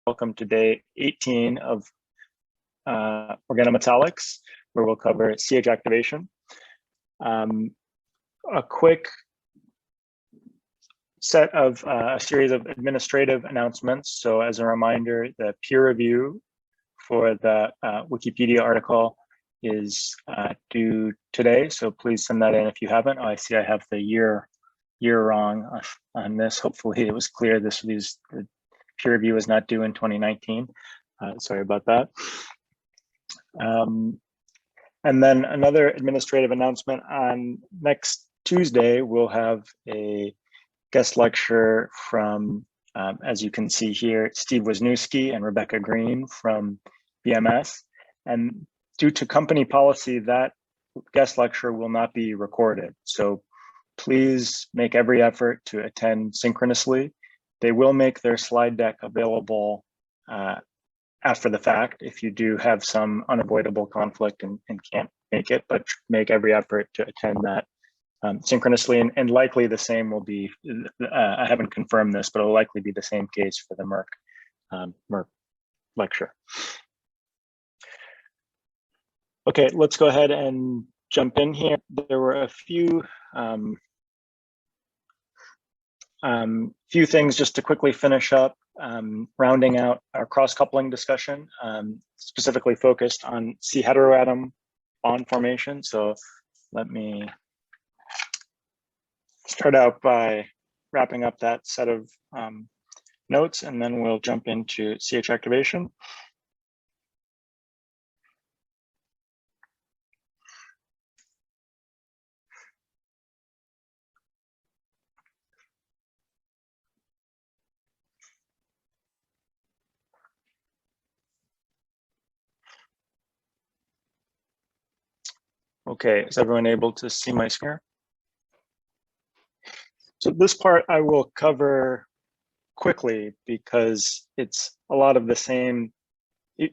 Welcome to day 18 of Organometallics, where we'll cover CH activation. A quick set of a series of administrative announcements. So as a reminder, the peer review for the Wikipedia article is due today. So please send that in if you haven't. Oh, I see I have the year wrong on this. Hopefully it was clear the peer review is not due in 2019. Sorry about that. And then another administrative announcement: on next Tuesday, we'll have a guest lecture from, as you can see here, Steve Wisniewski and Rebecca Green from BMS. And due to company policy, that guest lecture will not be recorded. So please make every effort to attend synchronously. They will make their slide deck available after the fact if you do have some unavoidable conflict and can't make it, but make every effort to attend that synchronously. And likely the same will be, I haven't confirmed this, but it'll likely be the same case for the Merck lecture. Okay, let's go ahead and jump in here. There were a few things just to quickly finish up, rounding out our cross-coupling discussion, specifically focused on C heteroatom bond formation. So let me start out by wrapping up that set of notes, and then we'll jump into CH activation. Okay, is everyone able to see my screen? So this part I will cover quickly because it's a lot of the same,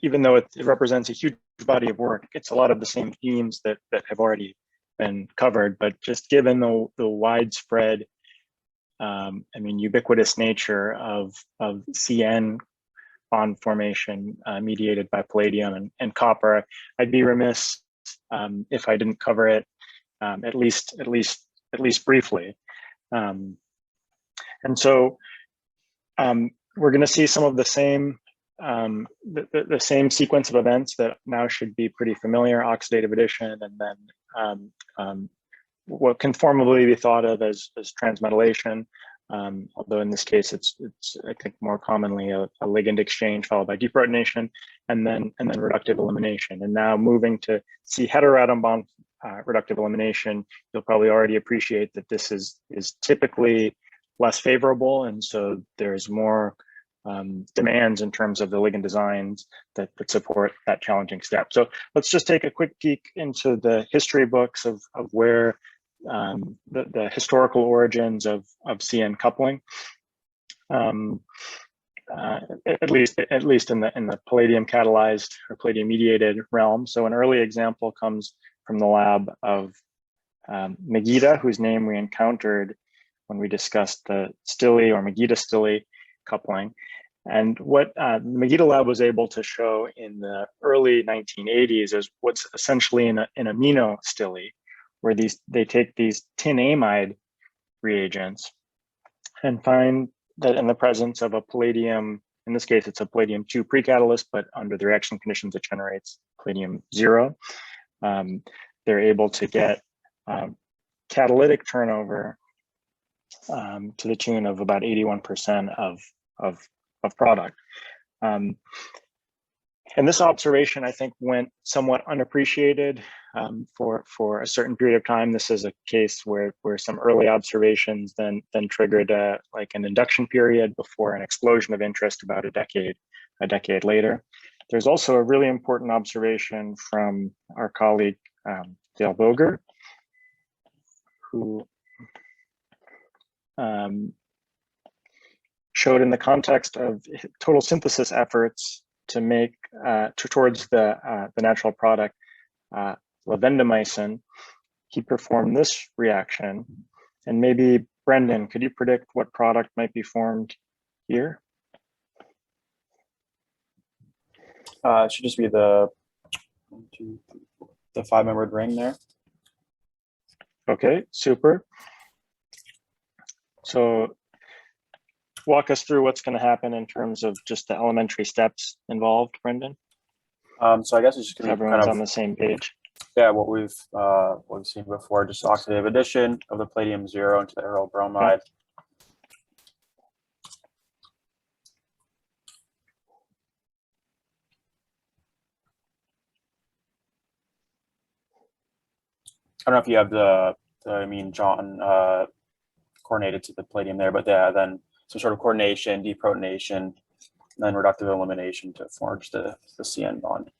even though it represents a huge body of work, it's a lot of the same themes that have already been covered, but just given the widespread, ubiquitous nature of CN bond formation mediated by palladium and copper, I'd be remiss if I didn't cover it at least briefly. And so we're going to see some of the same the same sequence of events that now should be pretty familiar: oxidative addition, and then what can formally be thought of as transmetallation. Although in this case, it's I think more commonly a ligand exchange followed by deprotonation, and then reductive elimination. And now moving to C heteroatom bond reductive elimination, you'll probably already appreciate that this is typically less favorable, and so there's more demands in terms of the ligand designs that support that challenging step. So let's just take a quick peek into the history books of where the historical origins of CN coupling, at least in the palladium catalyzed or palladium mediated realm. So an early example comes from the lab of Megiddo, whose name we encountered when we discussed the Stille or Megiddo-Stille coupling. And what the Megiddo lab was able to show in the early 1980s is what's essentially an amino stille, where they take these tin amide reagents and find that in the presence of a palladium, in this case it's a palladium 2 precatalyst, but under the reaction conditions it generates palladium 0. They're able to get catalytic turnover to the tune of about 81% of product. And this observation, I think, went somewhat unappreciated for a certain period of time. This is a case where some early observations then triggered like an induction period before an explosion of interest about a decade later. There's also a really important observation from our colleague Dale Boger, who showed in the context of total synthesis efforts to make towards the natural product lavendamycin, he performed this reaction. And maybe Brendan, could you predict what product might be formed here? It should just be the 1, 2, 3, 4, the 5-membered ring there. Okay, super. So walk us through what's going to happen in terms of just the elementary steps involved, Brendan. So I guess it's just going to be everyone's kind of on the same page. Yeah, what we've seen before, just oxidative addition of the palladium 0 into the aryl bromide. I don't know if you have the amine John coordinated to the palladium there, but yeah, then some sort of coordination, deprotonation, and then reductive elimination to forge the CN bond.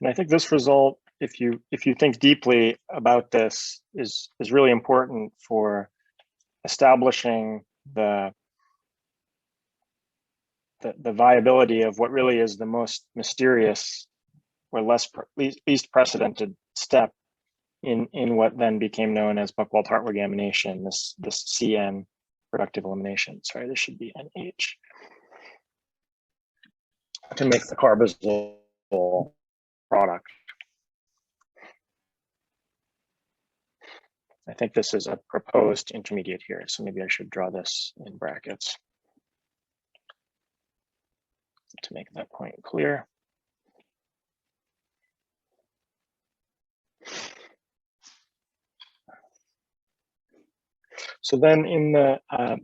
And I think this result, if you think deeply about this, is really important for establishing the viability of what really is the most mysterious or least precedented step in what then became known as Buchwald-Hartwig amination, this CN reductive elimination. Sorry, this should be NH to make the carbazole product. I think this is a proposed intermediate here, so maybe I should draw this in brackets to make that point clear. So then in the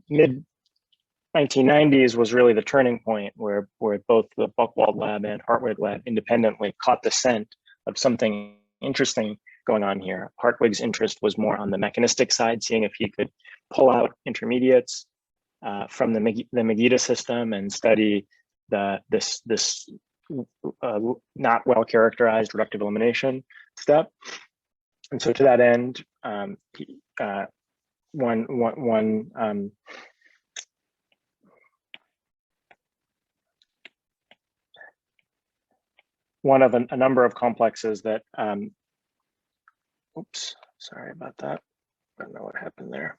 mid 1990s was really the turning point where both the Buchwald lab and Hartwig lab independently caught the scent of something interesting going on here. Hartwig's interest was more on the mechanistic side, seeing if he could pull out intermediates from the Megiddo system and study this not well characterized reductive elimination step. And so to that end, one of a number of complexes that, oops, sorry about that. I don't know what happened there.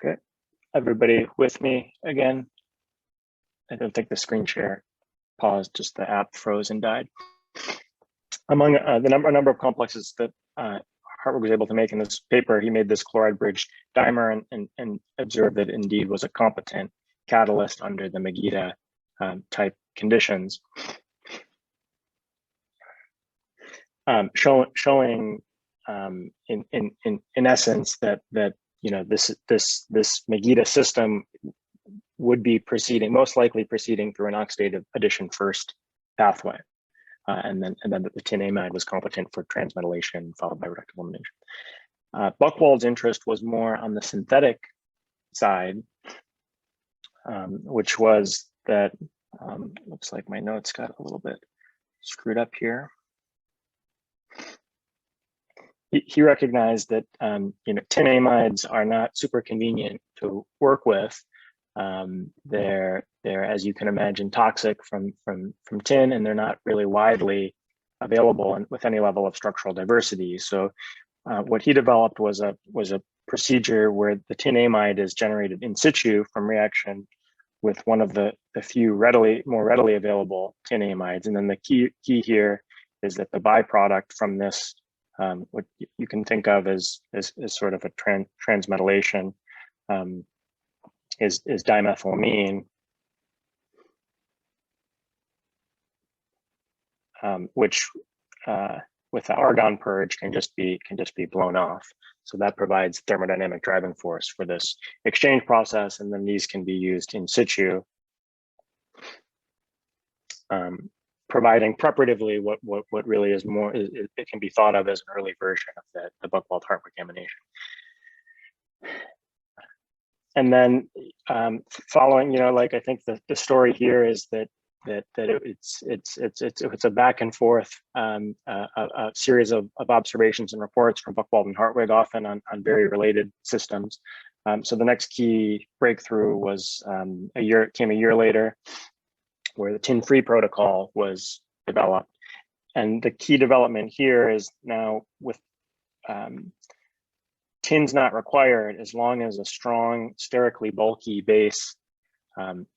Okay, everybody with me again? I don't think the screen share paused, just the app froze and died. Among a number of complexes that Hartwig was able to make in this paper, he made this chloride bridge dimer and observed that indeed was a competent catalyst under the Megiddo type conditions, showing in essence that this Megiddo system would be most likely proceeding through an oxidative addition first pathway, and then the tin amide was competent for transmetallation followed by reductive elimination. Buchwald's interest was more on the synthetic side, which was that looks like my notes got a little bit screwed up here. He recognized that tin amides are not super convenient to work with. They're, as you can imagine, toxic from tin, and they're not really widely available with any level of structural diversity. So what he developed was a procedure where the tin amide is generated in situ from reaction with one of the few more readily available tin amides. And then the key here is that the byproduct from this, what you can think of as sort of a transmetallation, is dimethylamine, which with the argon purge can just be blown off. So that provides thermodynamic driving force for this exchange process, and then these can be used in situ, providing preparatively what really is more. It can be thought of as an early version of the Buchwald-Hartwig amination. And then following, I think the story here is that it's a back and forth a series of observations and reports from Buchwald and Hartwig, often on very related systems. So the next key breakthrough was a year later, where the tin-free protocol was developed. And the key development here is now with tin's not required as long as a strong sterically bulky base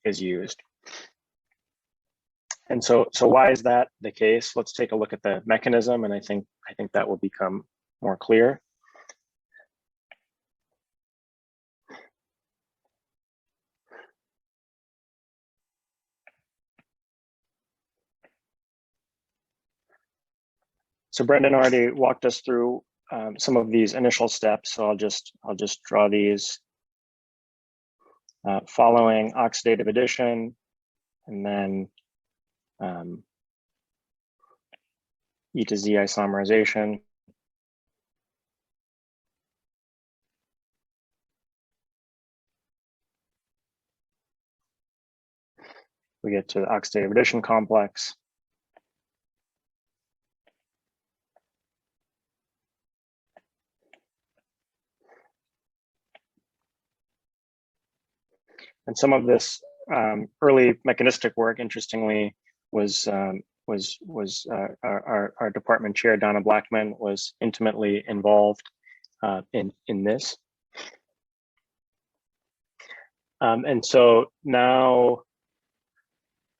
is used. And so why is that the case? Let's take a look at the mechanism, and I think that will become more clear. So Brendan already walked us through some of these initial steps, so I'll just draw these following oxidative addition, and then E to Z isomerization. We get to the oxidative addition complex. And some of this early mechanistic work, interestingly, was our department chair, Donna Blackman, was intimately involved in this. And so now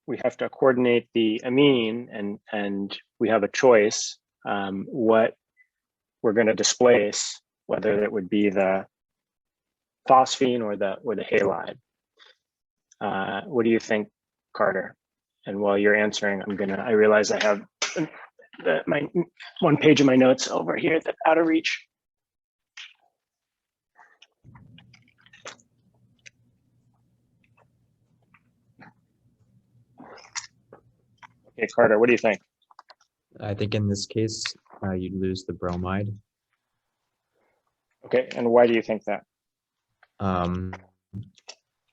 we have to coordinate the amine, and we have a choice what we're going to displace, whether it would be the phosphine or the halide. What do you think, Carter? And while you're answering, I realize I have my one page of my notes over here that's out of reach. Okay, Carter, what do you think? I think in this case, you'd lose the bromide. Okay, and why do you think that?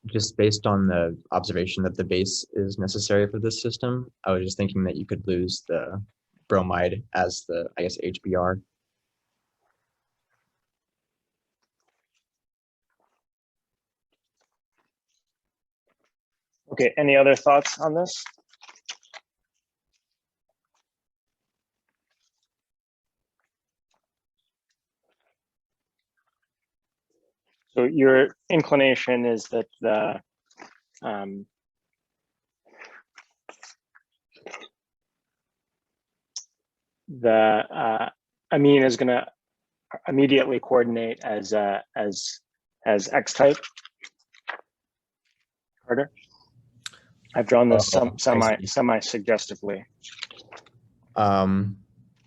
Just based on the observation that the base is necessary for this system, I was just thinking that you could lose the bromide as the, I guess, HBr. Okay, any other thoughts on this? So your inclination is that the amine is going to immediately coordinate as X type. Carter, I've drawn this semi suggestively.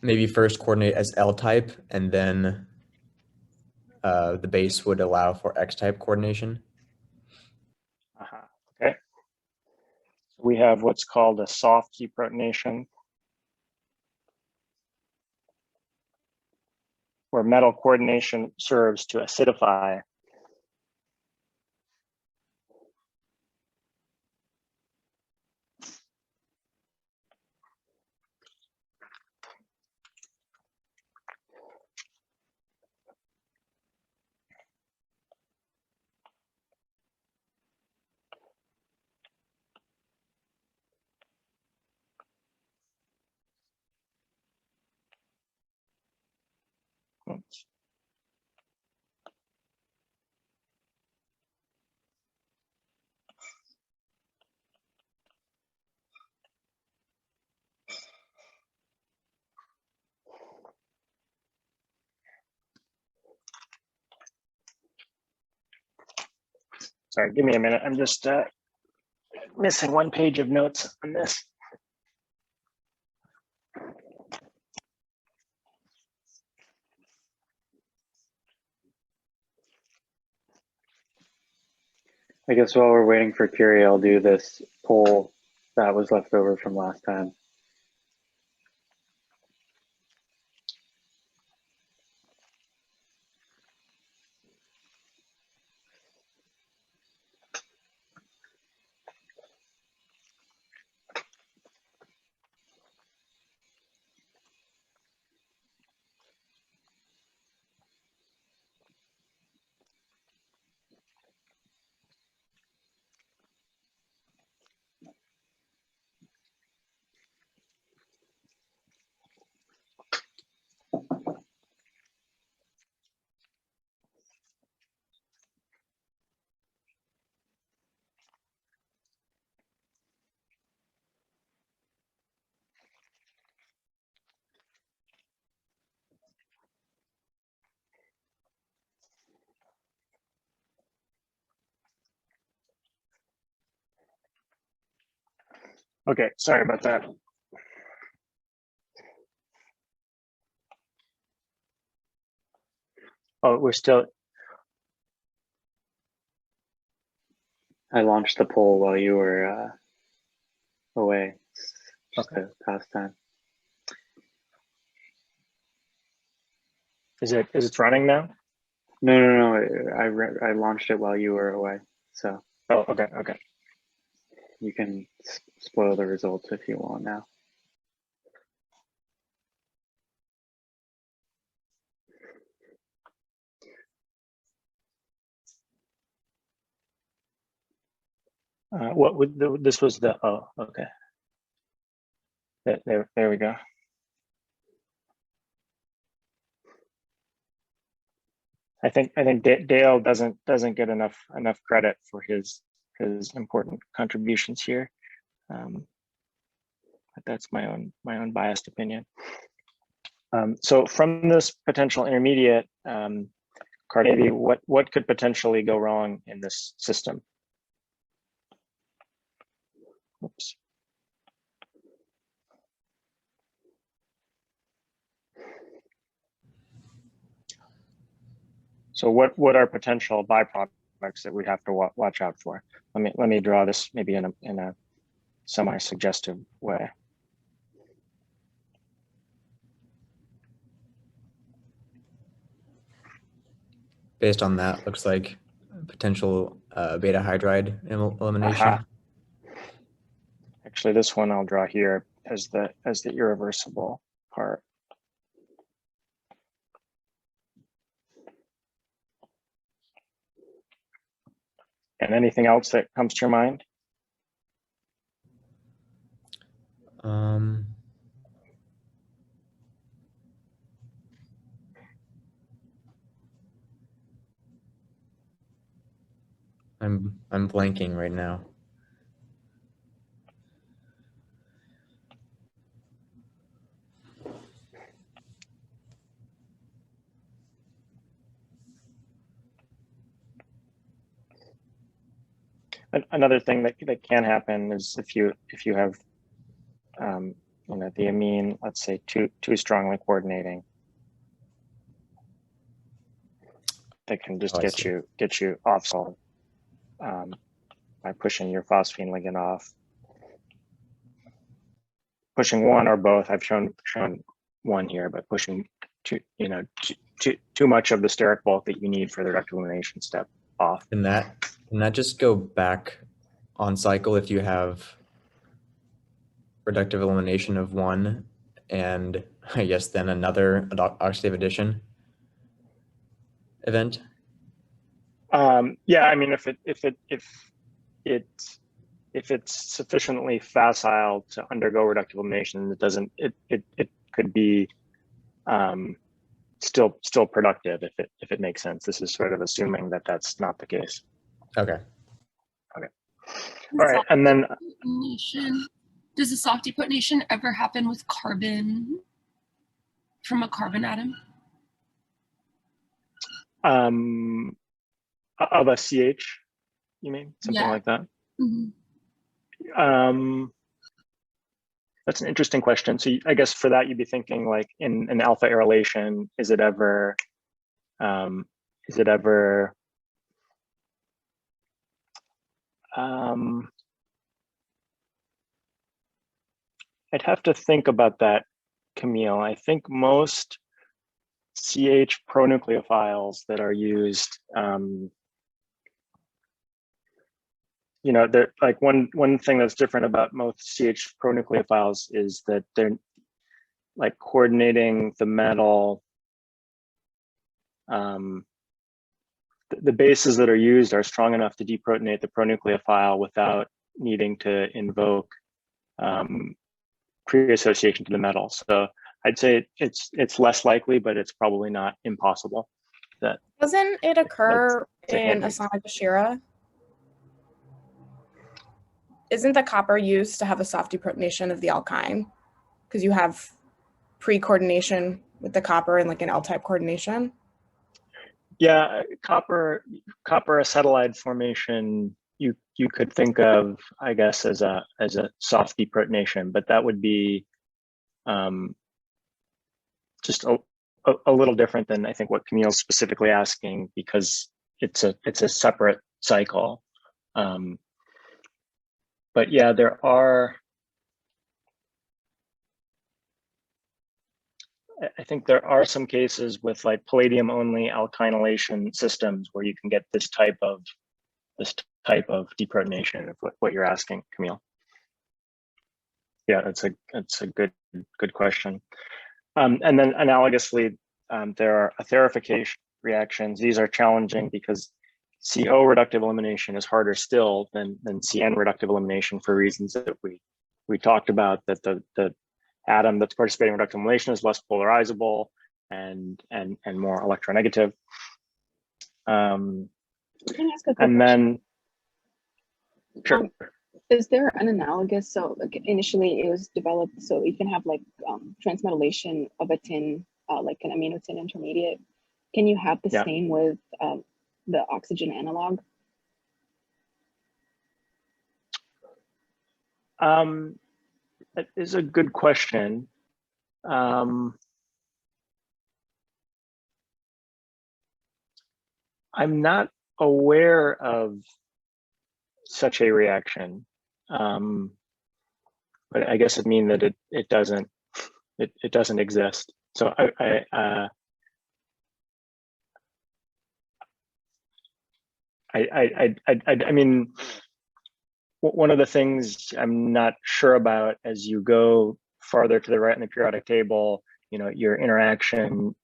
Maybe first coordinate as L type, and then the base would allow for X type coordination. Okay. So we have what's called a soft deprotonation, where metal coordination serves to acidify. Oops. Sorry, give me a minute. I'm just missing one page of notes on this. I guess while we're waiting for Curie, I'll do this poll that was left over from last time. Okay, sorry about that. Oh, we're still, I launched the poll while you were away. Just okay. to pass time. Is it running now? No. I launched it while you were away, so Oh, okay, okay. you can spoil the results if you want now. What would this was the, oh, okay. There we go. I think Dale doesn't get enough credit for his important contributions here. But that's my own biased opinion. So from this potential intermediate, Carnegie, what could potentially go wrong in this system? Oops. So what are potential byproducts that we have to watch out for? Let me draw this maybe in a semi-suggestive way. Based on that, looks like potential beta hydride elimination. Aha. Actually, this one I'll draw here as the irreversible part. And anything else that comes to your mind? I'm blanking right now. Another thing that can happen is if you have the amine, let's say too strongly coordinating, that can just get you off solid by pushing your phosphine ligand off. Pushing one or both, I've shown one here, but pushing too much of the steric bulk that you need for the reactive elimination step off. Can that just go back on cycle if you have reductive elimination of one and I guess then another oxidative addition event? Yeah, I mean, if it's sufficiently facile to undergo reductive elimination, it could be still productive if it makes sense. This is sort of assuming that that's not the case. Okay. All right, and then does the soft deprotonation ever happen with carbon from a carbon atom? Of a CH, you mean something like that? Mm-hmm. That's an interesting question. So I guess for that, you'd be thinking like in an alpha arylation, is it ever I'd have to think about that, Camille. I think most CH pronucleophiles that are used, they're like one thing that's different about most CH pronucleophiles is that they're like coordinating the metal. The bases that are used are strong enough to deprotonate the pronucleophile without needing to invoke pre-association to the metal. So I'd say it's less likely, but it's probably not impossible. Doesn't it occur in Asana Bashira? Isn't the copper used to have a soft deprotonation of the alkyne? Because you have pre-coordination with the copper and like an L-type coordination. Yeah, copper acetylide formation you could think of, I guess, as a soft deprotonation, but that would be just a little different than I think what Camille's specifically asking, because it's a separate cycle. But yeah, there are, I think there are some cases with like palladium only alkylation systems where you can get this type of deprotonation of what you're asking, Camille. Yeah, that's a good question. And then analogously, there are etherification reactions. These are challenging because CO reductive elimination is harder still than CN reductive elimination for reasons that we talked about, that the atom that's participating in reductive elimination is less polarizable and more electronegative. Can I ask a quick And question? then, sure. Is there an analogous? So like initially it was developed so you can have like transmetallation of a tin, like an amino tin intermediate. Can you have the same with the oxygen analog? That is a good question. I'm not aware of such a reaction, but I guess it means that it doesn't exist. So I mean, one of the things I'm not sure about as you go farther to the right in the periodic table, you know, your interaction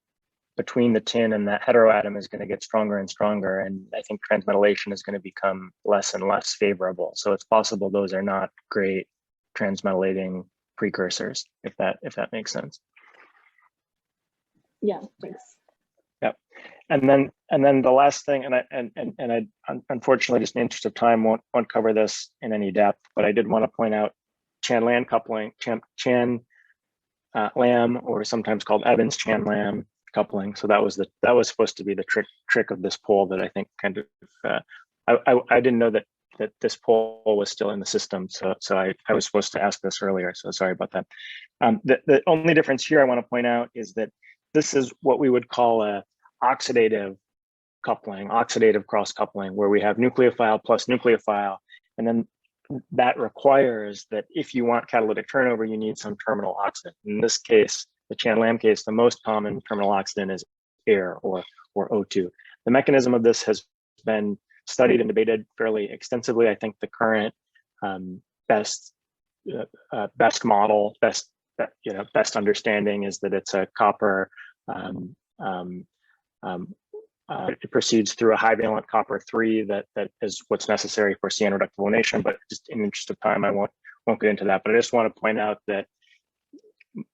between the tin and that heteroatom is going to get stronger and stronger, and I think transmetallation is going to become less and less favorable. So it's possible those are not great transmetallating precursors, if that makes sense. Yeah, thanks. Yep. And then the last thing, and I unfortunately, just in the interest of time, won't cover this in any depth, but I did want to point out Chan-Lam coupling, Lam, or sometimes called Evans-Chan-Lam coupling. So that was supposed to be the trick of this poll that I think kind of I didn't know that this poll was still in the system, so I was supposed to ask this earlier, so sorry about that. The only difference here I want to point out is that this is what we would call a oxidative coupling, oxidative cross coupling, where we have nucleophile plus nucleophile, and then that requires that if you want catalytic turnover, you need some terminal oxidant. In this case, the Chan-Lam case, the most common terminal oxidant is air or O2. The mechanism of this has been studied and debated fairly extensively. I think the current best model, best understanding is that it's a copper. It proceeds through a high valent copper 3 that is what's necessary for CN reductive elimination. But just in the interest of time, I won't get into that. But I just want to point out that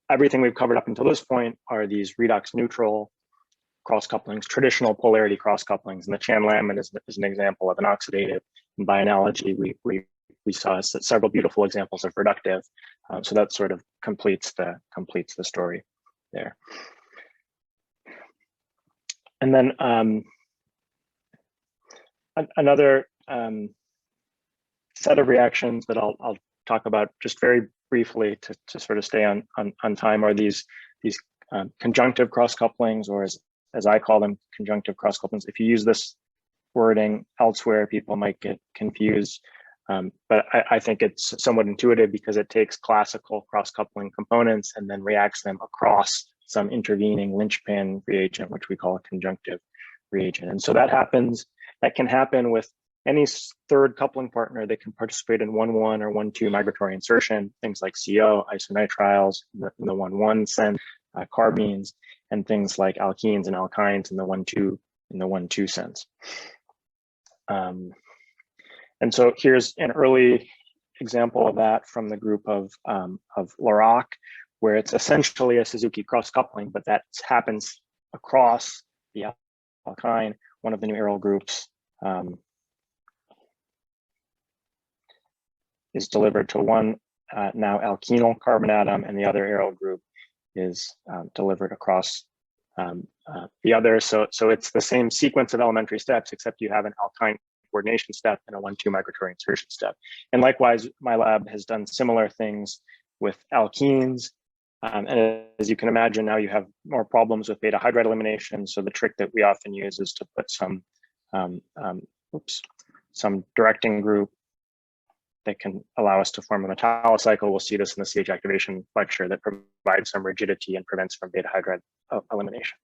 everything we've covered up until this point are these redox neutral cross couplings, traditional polarity cross couplings, and the Chan-Lam is an example of an oxidative. And by analogy, we saw several beautiful examples of reductive. So that sort of completes the story there. And then another set of reactions that I'll talk about just very briefly to sort of stay on time are these conjunctive cross couplings, or as I call them, conjunctive cross couplings. If you use this wording elsewhere, people might get confused. But I think it's somewhat intuitive because it takes classical cross coupling components and then reacts them across some intervening linchpin reagent, which we call a conjunctive reagent. And so that can happen with any third coupling partner that can participate in 1,1 or 1,2 migratory insertion, things like CO, isonitriles in the 1,1 sense, carbines, and things like alkenes and alkynes in the 1,2 sense. And so here's an early example of that from the group of Larock, where it's essentially a Suzuki cross coupling, but that happens across the alkyne. One of the new aryl groups is delivered to one now alkenyl carbon atom, and the other aryl group is delivered across the other. So it's the same sequence of elementary steps, except you have an alkyne coordination step and a 1,2 microturn insertion step. And likewise, my lab has done similar things with alkenes. And as you can imagine, now you have more problems with beta hydride elimination. So the trick that we often use is to put some directing group that can allow us to form a metallocycle. We'll see this in the CH activation lecture that provides some rigidity and prevents from beta hydride elimination.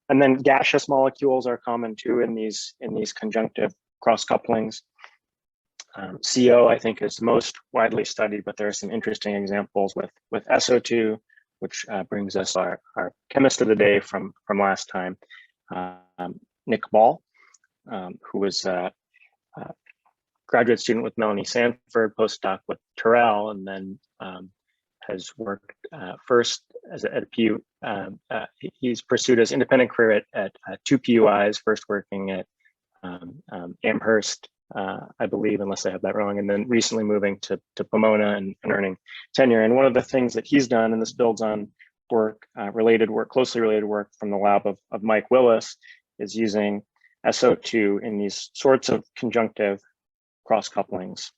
And then gaseous molecules are common too in these conjunctive cross couplings. CO, I think, is most widely studied, but there are some interesting examples with SO2, which brings us our chemist of the day from last time, Nick Ball, who was a graduate student with Melanie Sanford, postdoc with Terrell, and then has worked first at a PU. He's pursued his independent career at 2 PUIs, first working at Amherst, I believe, unless I have that wrong, and then recently moving to Pomona and earning tenure. And one of the things that he's done, and this builds on closely related work from the lab of Mike Willis, is using SO2 in these sorts of conjunctive cross couplings.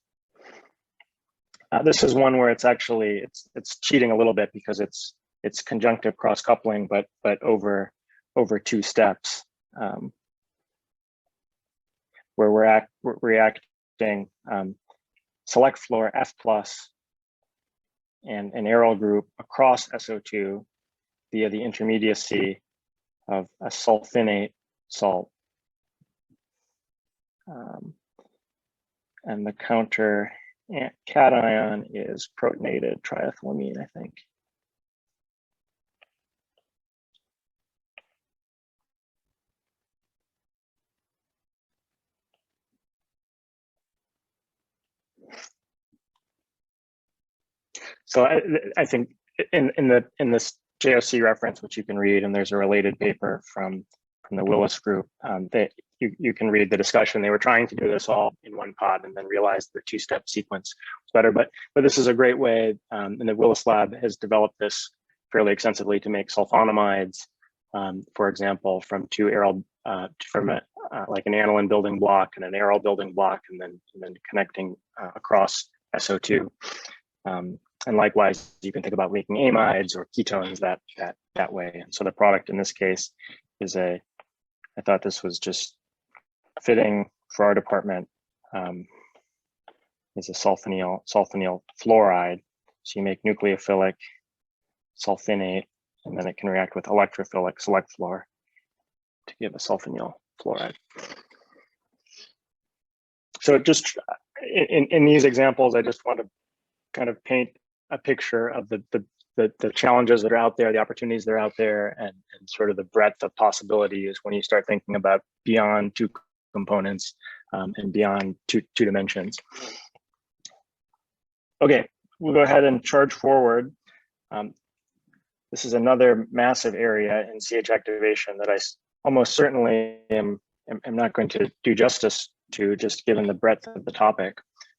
This is one where it's actually it's cheating a little bit because it's conjunctive cross coupling, but over 2 steps. Where we're reacting select fluor F+ and an aryl group across SO2 via the intermediacy of a sulfinate salt. And the counter cation is protonated triethylamine, I think. So I think in this JOC reference, which you can read, and there's a related paper from the Willis group, that you can read the discussion. They were trying to do this all in one pod and then realized the 2-step sequence was better. But this is a great way, and the Willis lab has developed this fairly extensively to make sulfonamides, for example, from 2 aryl, like an aniline building block and an aryl building block, and then connecting across SO2. And likewise, you can think about making amides or ketones that way. And so the product in this case is I thought this was just fitting for our department, is a sulfonyl fluoride. So you make nucleophilic sulfinate, and then it can react with electrophilic select fluor to give a sulfonyl fluoride. So just in these examples, I just want to kind of paint a picture of the challenges that are out there, the opportunities that are out there, and sort of the breadth of possibilities when you start thinking about beyond 2 components and beyond two dimensions. Okay, we'll go ahead and charge forward. This is another massive area in CH activation that I almost certainly am not going to do justice to, just given the breadth of the topic,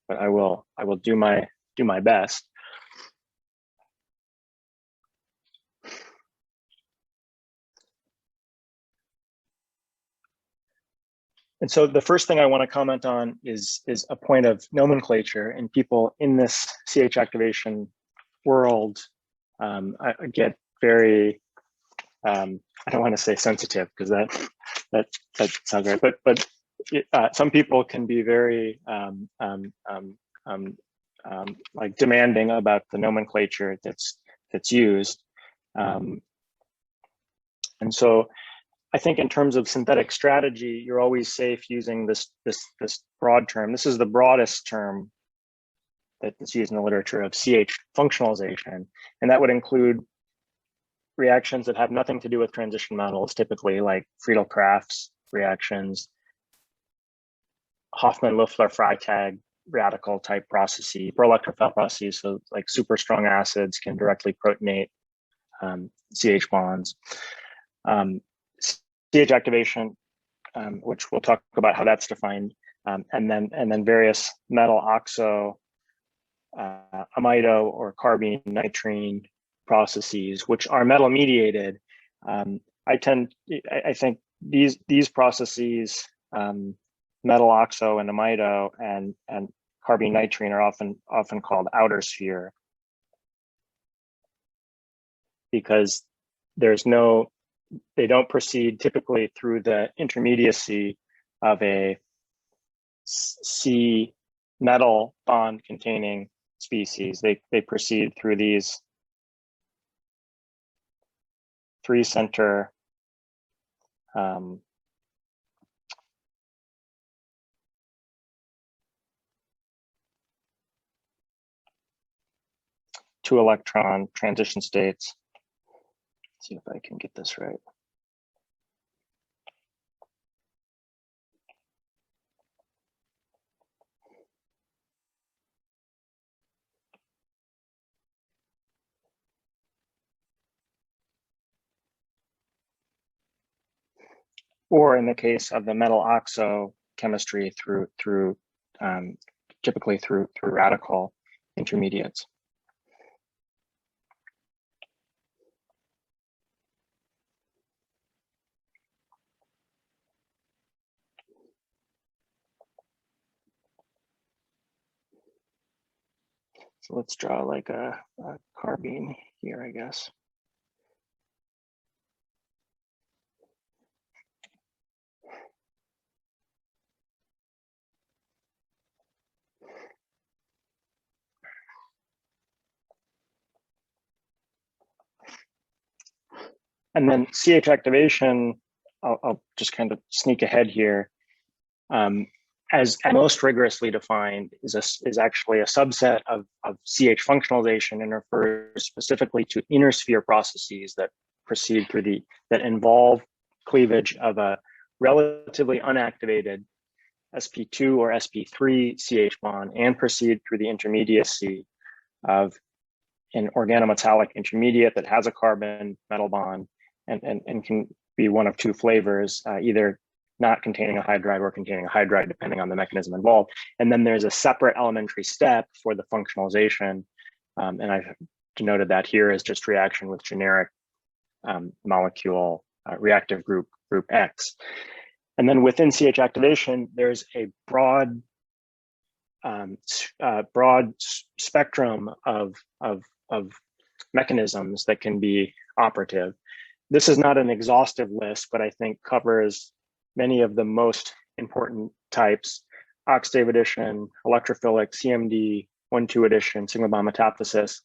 but I will do my best. And so the first thing I want to comment on is a point of nomenclature, and people in this CH activation world I get very, I don't want to say sensitive because that sounds right, but some people can be very like demanding about the nomenclature that's used, and so I think in terms of synthetic strategy, you're always safe using this broad term. This is the broadest term that's used in the literature of CH functionalization, and that would include reactions that have nothing to do with transition metals, typically like Friedel-Crafts reactions, Hofmann-Loeffler-Freytag radical type processes, pro-electrophile processes, so like super strong acids can directly protonate CH bonds. CH activation, which we'll talk about how that's defined, and then various metal oxo, amido or carbene nitrene processes, which are metal mediated. I think these processes metal oxo and amido and carbene nitrene are often called outer sphere, because they don't proceed typically through the intermediacy of a C metal bond containing species. They proceed through these 3 center two electron transition states. Let's see if I can get this right. Or in the case of the metal oxo chemistry, typically through radical intermediates. So let's draw like a carbene here, I guess. And then CH activation, I'll just kind of sneak ahead here. As most rigorously defined, is actually a subset of CH functionalization and refers specifically to inner sphere processes that proceed through that involve cleavage of a relatively unactivated sp2 or sp3 CH bond and proceed through the intermediacy of an organometallic intermediate that has a carbon metal bond and can be one of 2 flavors, either not containing a hydride or containing a hydride, depending on the mechanism involved. And then there's a separate elementary step for the functionalization. And I've denoted that here as just reaction with generic molecule reactive group X. And then within CH activation, there's a broad spectrum of mechanisms that can be operative. This is not an exhaustive list, but I think covers many of the most important types: Oxidative Edition, electrophilic, CMD, 1,2 addition, sigma bond metathesis.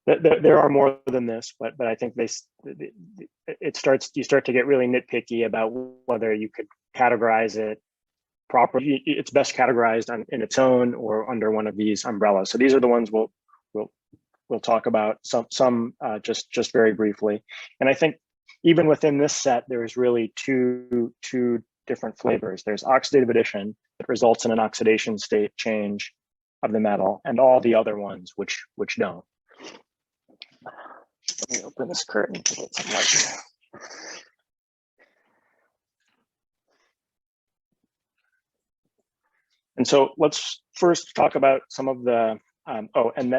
There are more than this, but I think you start to get really nitpicky about whether you could categorize it properly. It's best categorized in its own or under one of these umbrellas. So these are the ones we'll talk about, some just very briefly. And I think even within this set, there's really two different flavors. There's oxidative addition that results in an oxidation state change of the metal, and all the other ones which don't. Let me open this curtain to get some light. And so let's first talk about some of the and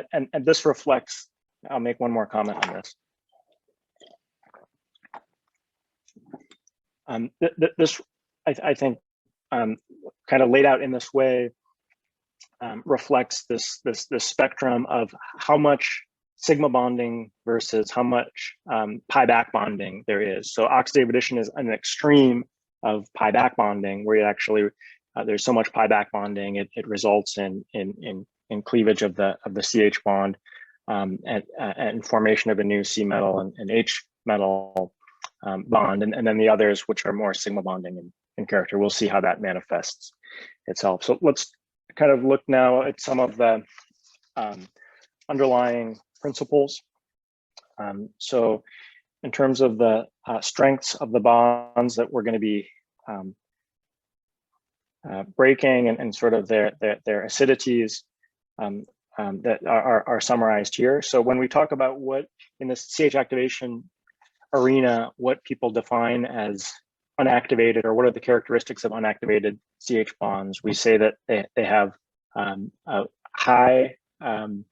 this reflects. I'll make one more comment on this. This I think kind of laid out in this way reflects this spectrum of how much sigma bonding versus how much pi back bonding there is. So oxidative addition is an extreme of pi back bonding, where you actually there's so much pi back bonding it results in cleavage of the CH bond and formation of a new C metal and H metal bond, and then the others which are more sigma bonding in character. We'll see how that manifests itself. So let's kind of look now at some of the underlying principles. So in terms of the strengths of the bonds that we're going to be breaking and sort of their acidities that are summarized here. So when we talk about what in the CH activation arena, what people define as unactivated, or what are the characteristics of unactivated CH bonds, we say that they have a high bond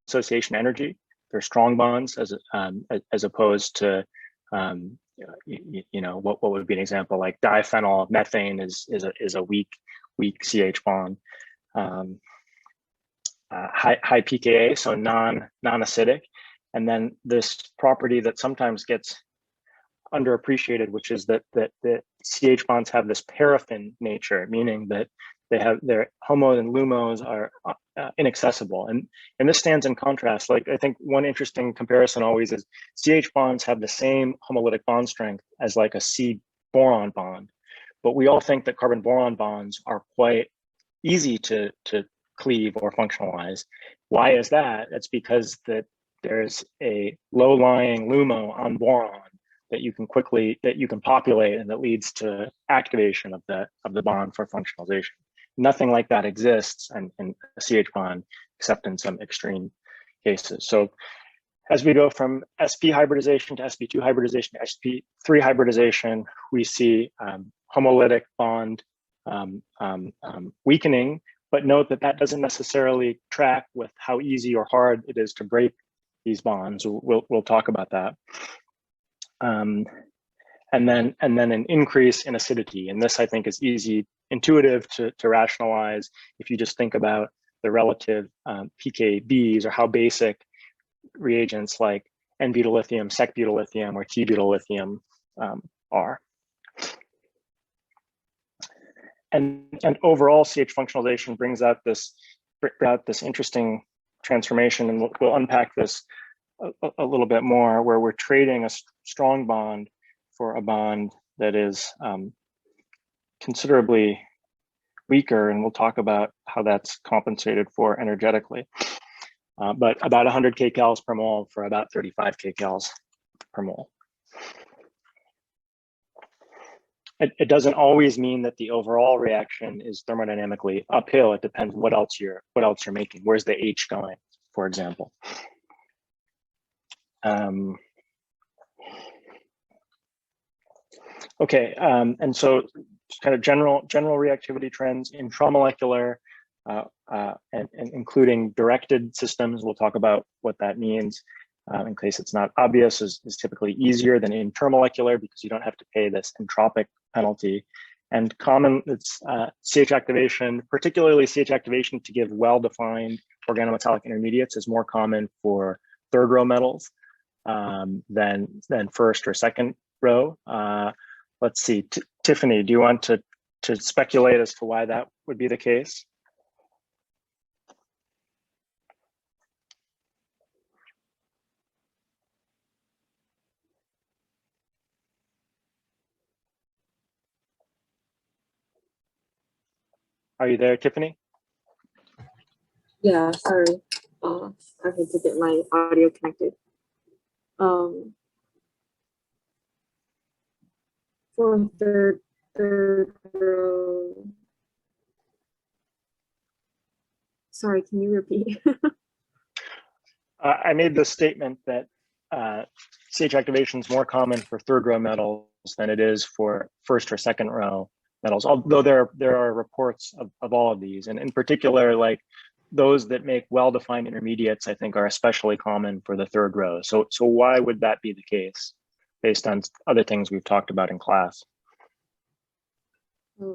association energy. They're strong bonds as opposed to you know, what would be an example? Like diphenyl methane is a weak CH bond. High pKa, so non-acidic, and then this property that sometimes gets underappreciated, which is that CH bonds have this paraffin nature, meaning that they have their homos and lumos are inaccessible, and this stands in contrast. Like, I think one interesting comparison always is CH bonds have the same homolytic bond strength as like a C boron bond, but we all think that carbon boron bonds are quite easy to cleave or functionalize. Why is that? It's because that there's a low-lying LUMO on boron that you can populate, and that leads to activation of the bond for functionalization. Nothing like that exists in a CH bond, except in some extreme cases. So as we go from sp hybridization to sp2 hybridization to sp3 hybridization, we see homolytic bond weakening. But note that that doesn't necessarily track with how easy or hard it is to break these bonds. We'll talk about that. And then an increase in acidity. And this, I think, is intuitive to rationalize if you just think about the relative pKb's, or how basic reagents like N-butyllithium, sec-butyllithium, or T-butyllithium are. And overall, CH functionalization brings out this interesting transformation, and we'll unpack this a little bit more, where we're trading a strong bond for a bond that is considerably weaker, and we'll talk about how that's compensated for energetically. But about 100 kcals per mole for about 35 kcals per mole. It doesn't always mean that the overall reaction is thermodynamically uphill. It depends what else you're making. Where's the H going, for example? Okay, and so kind of general reactivity trends intramolecular, and including directed systems. We'll talk about what that means. In case it's not obvious, is typically easier than intermolecular because you don't have to pay this entropic penalty. And common, it's CH activation, particularly CH activation to give well-defined organometallic intermediates, is more common for third row metals than first or second row. Let's see, Tiffany, do you want to speculate as to why that would be the case? Are you there, Tiffany? Yeah, sorry. I had to get my audio connected. For third row. Sorry, can you repeat? I made the statement that CH activation is more common for third row metals than it is for first or second row metals, although there are reports of all of these, and in particular, like those that make well-defined intermediates, I think, are especially common for the third row. So why would that be the case, based on other things we've talked about in class? I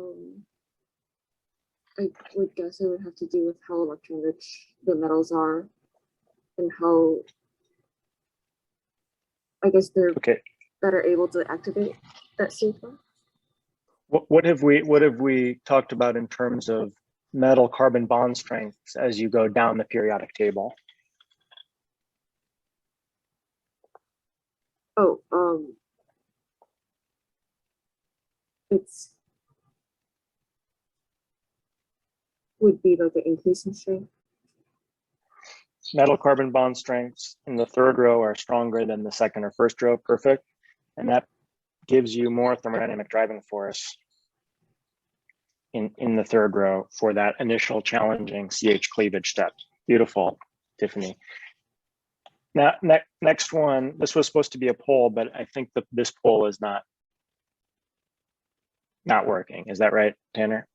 would guess it would have to do with how electron rich the metals are, and how, I guess, they're better able to activate that CH bond. What have we talked about in terms of metal carbon bond strengths as you go down the periodic table? Oh, it's would be like an increase in strength. Metal carbon bond strengths in the third row are stronger than the second or first row, perfect. And that gives you more thermodynamic driving force in the third row for that initial challenging CH cleavage step. Beautiful, Tiffany. Now, next one, this was supposed to be a poll, but I think that this poll is not working. Is that right, Tanner?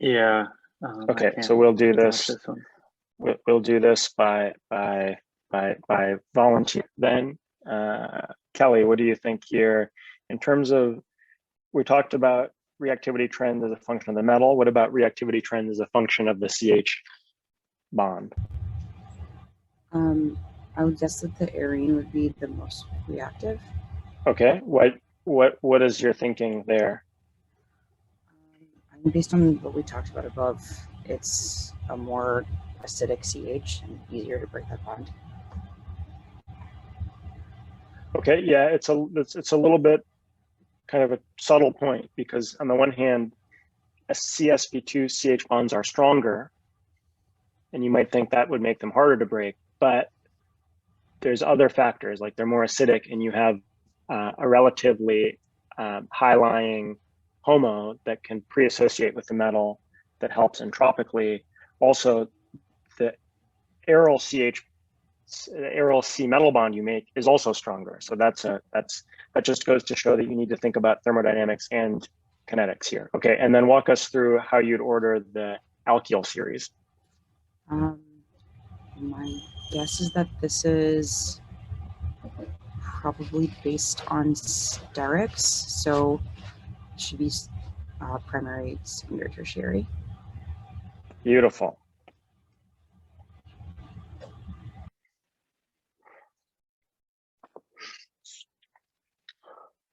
Yeah. Okay, so we'll do this. We'll do this by volunteer then. Kelly, what do you think here in terms of, we talked about reactivity trend as a function of the metal. What about reactivity trend as a function of the CH bond? I would guess that the arene would be the most reactive. Okay, what is your thinking there? Based on what we talked about above, it's a more acidic CH and easier to break that bond. Okay, yeah, it's a little bit kind of a subtle point, because on the one hand, a CsP2 CH bonds are stronger, and you might think that would make them harder to break, but there's other factors, like they're more acidic, and you have a relatively high-lying HOMO that can pre-associate with the metal that helps entropically. Also, the aryl C metal bond you make is also stronger. So that just goes to show that you need to think about thermodynamics and kinetics here. Okay, and then walk us through how you'd order the alkyl series. My guess is that this is probably based on sterics, so it should be primary, secondary, tertiary. Beautiful.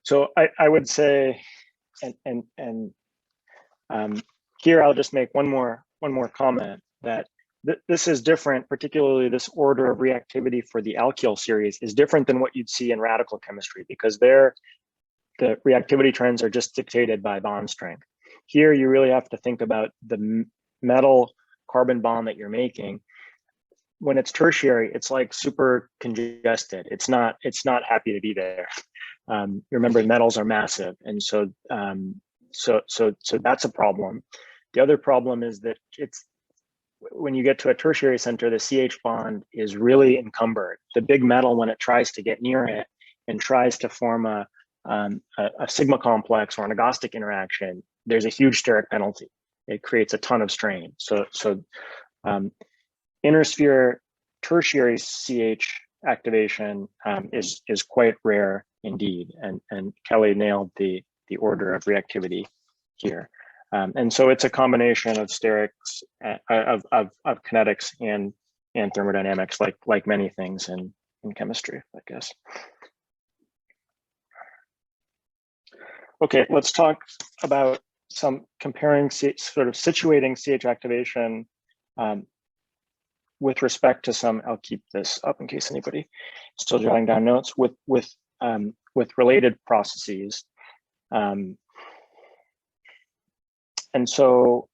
So I would say, and here I'll just make one more comment, that this is different, particularly this order of reactivity for the alkyl series is different than what you'd see in radical chemistry, because there the reactivity trends are just dictated by bond strength. Here you really have to think about the metal carbon bond that you're making. When it's tertiary, it's like super congested. It's not happy to be there. Remember, metals are massive, and so that's a problem. The other problem is that when you get to a tertiary center, the CH bond is really encumbered. The big metal, when it tries to get near it and tries to form a sigma complex or an agostic interaction, there's a huge steric penalty. It creates a ton of strain. So inner sphere tertiary CH activation is quite rare indeed, and Kelly nailed the order of reactivity here. And so it's a combination of sterics, of kinetics and thermodynamics, like many things in chemistry, I guess. Okay, let's talk about some comparing, sort of situating CH activation with respect to some. I'll keep this up in case anybody is still jotting down notes with related processes. And so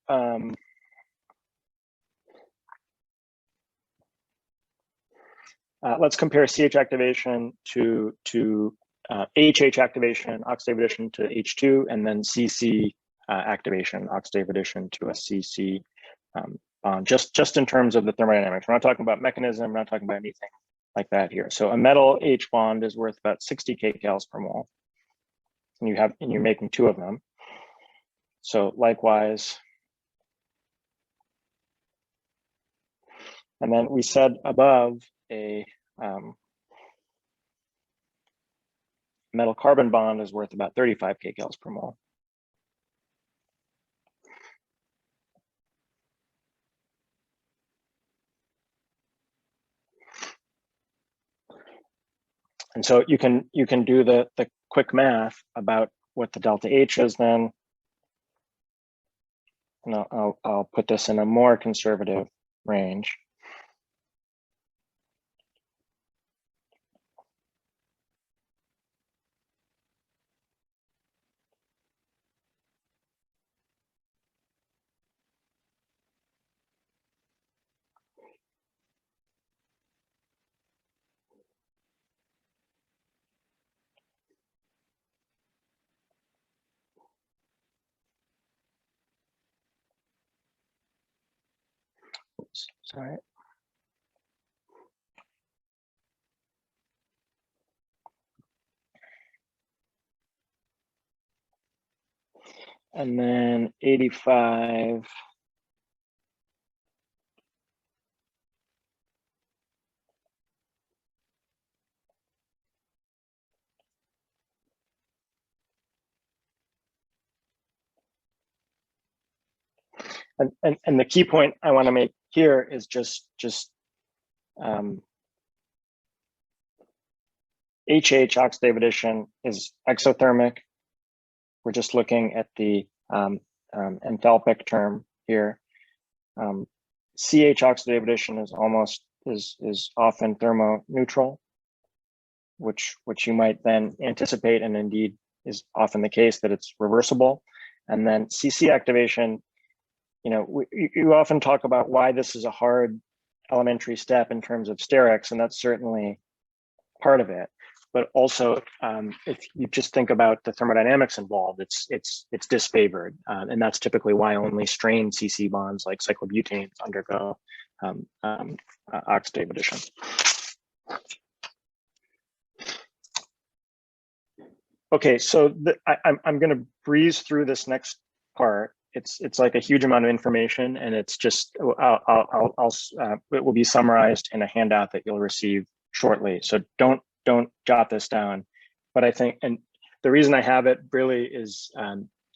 let's compare CH activation to HH activation, oxidative addition to H2, and then CC activation, oxidative addition to a CC bond, just in terms of the thermodynamics. We're not talking about mechanism, we're not talking about anything like that here. So a metal H bond is worth about 60 kcals per mole, and you're making two of them. So likewise, and then we said above a metal carbon bond is worth about 35 kcals per mole. And so you can do the quick math about what the delta H is then. And I'll put this in a more conservative range. Oops, sorry. And then 85. And the key point I want to make here is just HH, oxidative addition, is exothermic. We're just looking at the enthalpic term here. CH, oxidative addition, is often thermoneutral, which you might then anticipate, and indeed is often the case, that it's reversible. And then CC activation, you often talk about why this is a hard elementary step in terms of sterics, and that's certainly part of it. But also, if you just think about the thermodynamics involved, it's disfavored, and that's typically why only strained CC bonds like cyclobutanes undergo oxidative addition. Okay, so I'm going to breeze through this next part. It's like a huge amount of information, and it's just it will be summarized in a handout that you'll receive shortly. So don't jot this down. But I think, and the reason I have it really is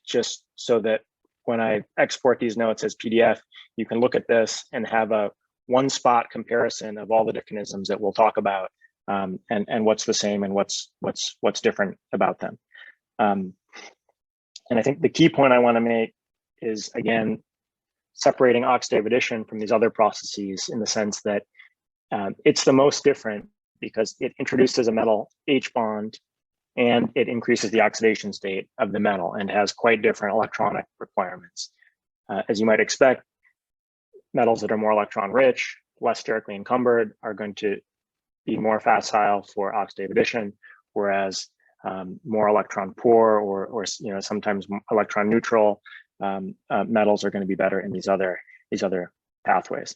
just so that when I export these notes as PDF, you can look at this and have a one-spot comparison of all the mechanisms that we'll talk about, and what's the same and what's different about them. And I think the key point I want to make is, again, separating oxidative addition from these other processes in the sense that it's the most different because it introduces a metal H bond and it increases the oxidation state of the metal and has quite different electronic requirements. As you might expect, metals that are more electron rich, less sterically encumbered, are going to be more facile for oxidative addition, whereas more electron poor or sometimes electron neutral metals are going to be better in these other pathways.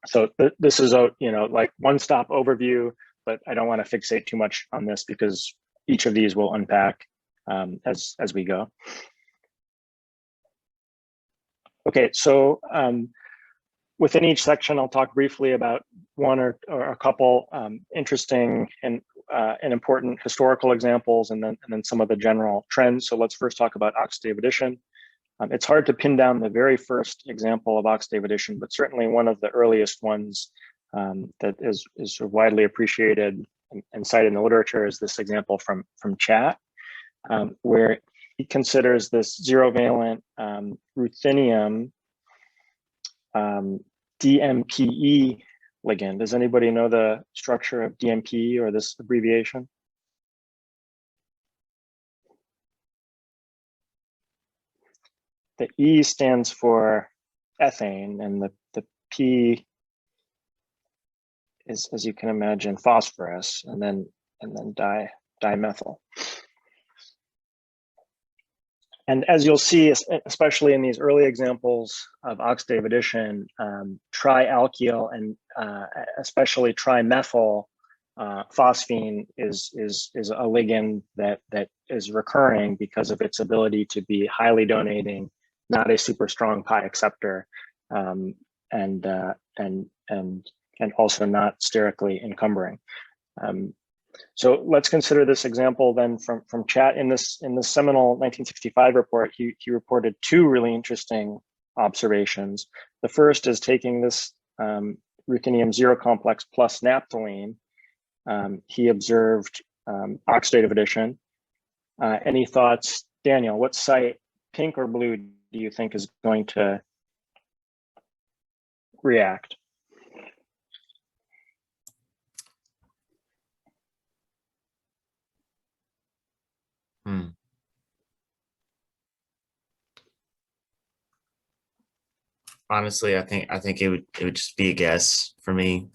So this is a like one-stop overview, but I don't want to fixate too much on this because each of these will unpack as we go. Okay, so within each section, I'll talk briefly about one or a couple interesting and important historical examples, and then some of the general trends. So let's first talk about oxidative addition. It's hard to pin down the very first example of oxidative addition, but certainly one of the earliest ones that is sort of widely appreciated and cited in the literature is this example from Chat, where he considers this zero-valent ruthenium DMPE ligand. Does anybody know the structure of DMPE or this abbreviation? The E stands for ethane, and the P is, as you can imagine, phosphorus, and then dimethyl. And as you'll see, especially in these early examples of oxidative addition, trialkyl and especially trimethyl phosphine is a ligand that is recurring because of its ability to be highly donating, not a super strong pi acceptor, and also not sterically encumbering. So let's consider this example then from Chat. In this seminal 1965 report, he reported two really interesting observations. The first is taking this ruthenium zero complex plus naphthalene. He observed oxidative addition. Any thoughts, Daniel? What site, pink or blue, do you think is going to react? Honestly, I think it would just be a guess for me.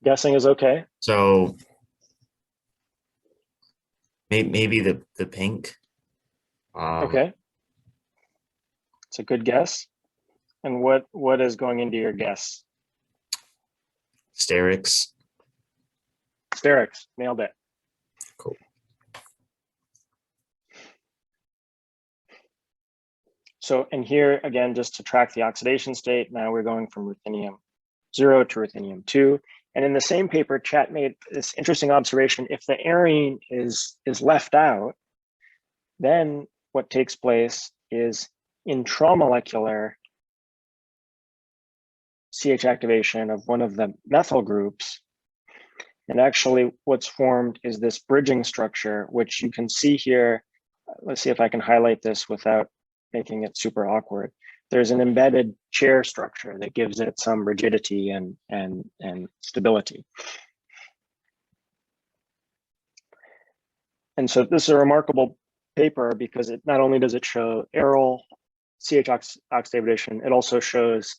Guessing is okay. So maybe the pink. Okay, it's a good guess. And what is going into your guess? Sterics. Sterics, nailed it. Cool. So, and here again, just to track the oxidation state, now we're going from ruthenium 0 to ruthenium 2. And in the same paper, Chat made this interesting observation: if the arene is left out, then what takes place is intramolecular CH activation of one of the methyl groups. And actually what's formed is this bridging structure, which you can see here. Let's see if I can highlight this without making it super awkward. There's an embedded chair structure that gives it some rigidity and stability. And so this is a remarkable paper because it not only does it show aryl CH oxidative addition, it also shows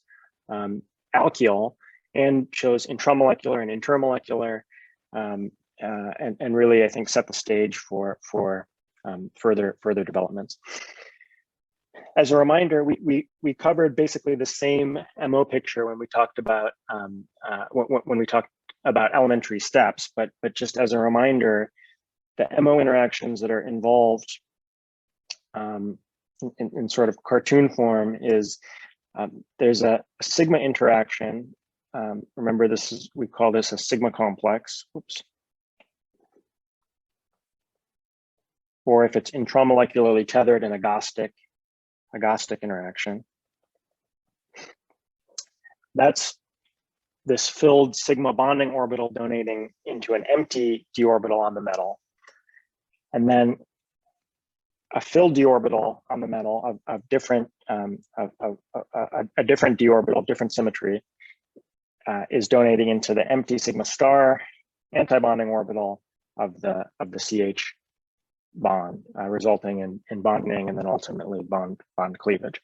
alkyl and shows intramolecular and intermolecular, and really I think set the stage for further developments. As a reminder, we covered basically the same MO picture when we talked about when we talked about elementary steps, but just as a reminder, the MO interactions that are involved in sort of cartoon form is there's a sigma interaction. Remember, we call this a sigma complex. Oops. Or if it's intramolecularly tethered, an agostic interaction. That's this filled sigma bonding orbital donating into an empty d orbital on the metal. And then a filled d orbital on the metal of different a different d orbital, different symmetry, is donating into the empty sigma star antibonding orbital of the CH bond, resulting in bonding and then ultimately bond cleavage.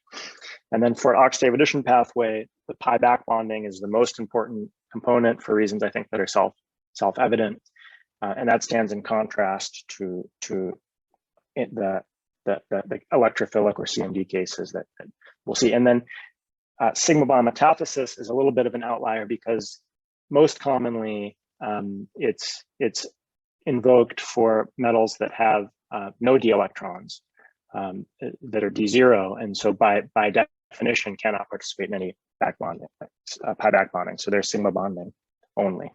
And then for oxidative addition pathway, the pi back bonding is the most important component for reasons I think that are self-evident. And that stands in contrast to the electrophilic or CMD cases that we'll see. And then sigma bond metathesis is a little bit of an outlier because most commonly it's invoked for metals that have no d electrons that are d0, and so by definition cannot participate in any back bonding, pi back bonding. So they're sigma bonding only.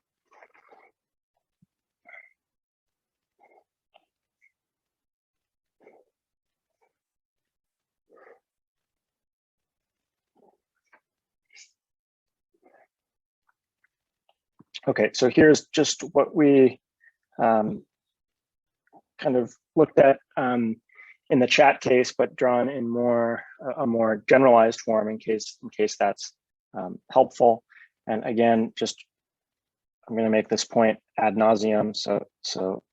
Okay, so here's just what we kind of looked at in the chat case, but drawn in a more generalized form in case that's helpful. And again, just I'm going to make this point ad nauseum. So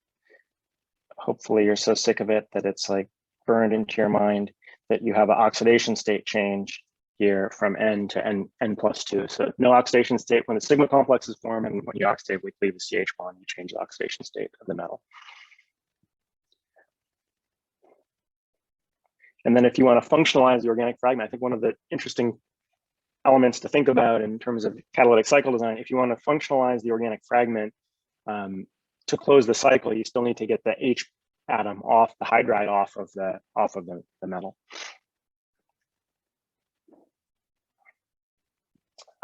hopefully you're so sick of it that it's like burned into your mind that you have an oxidation state change here from N to N+2. So no oxidation state when the sigma complex is formed, and when you oxidatively cleave the CH bond, you change the oxidation state of the metal. And then if you want to functionalize the organic fragment, I think one of the interesting elements to think about in terms of catalytic cycle design, if you want to functionalize the organic fragment to close the cycle, you still need to get the H atom off, the hydride off of the metal.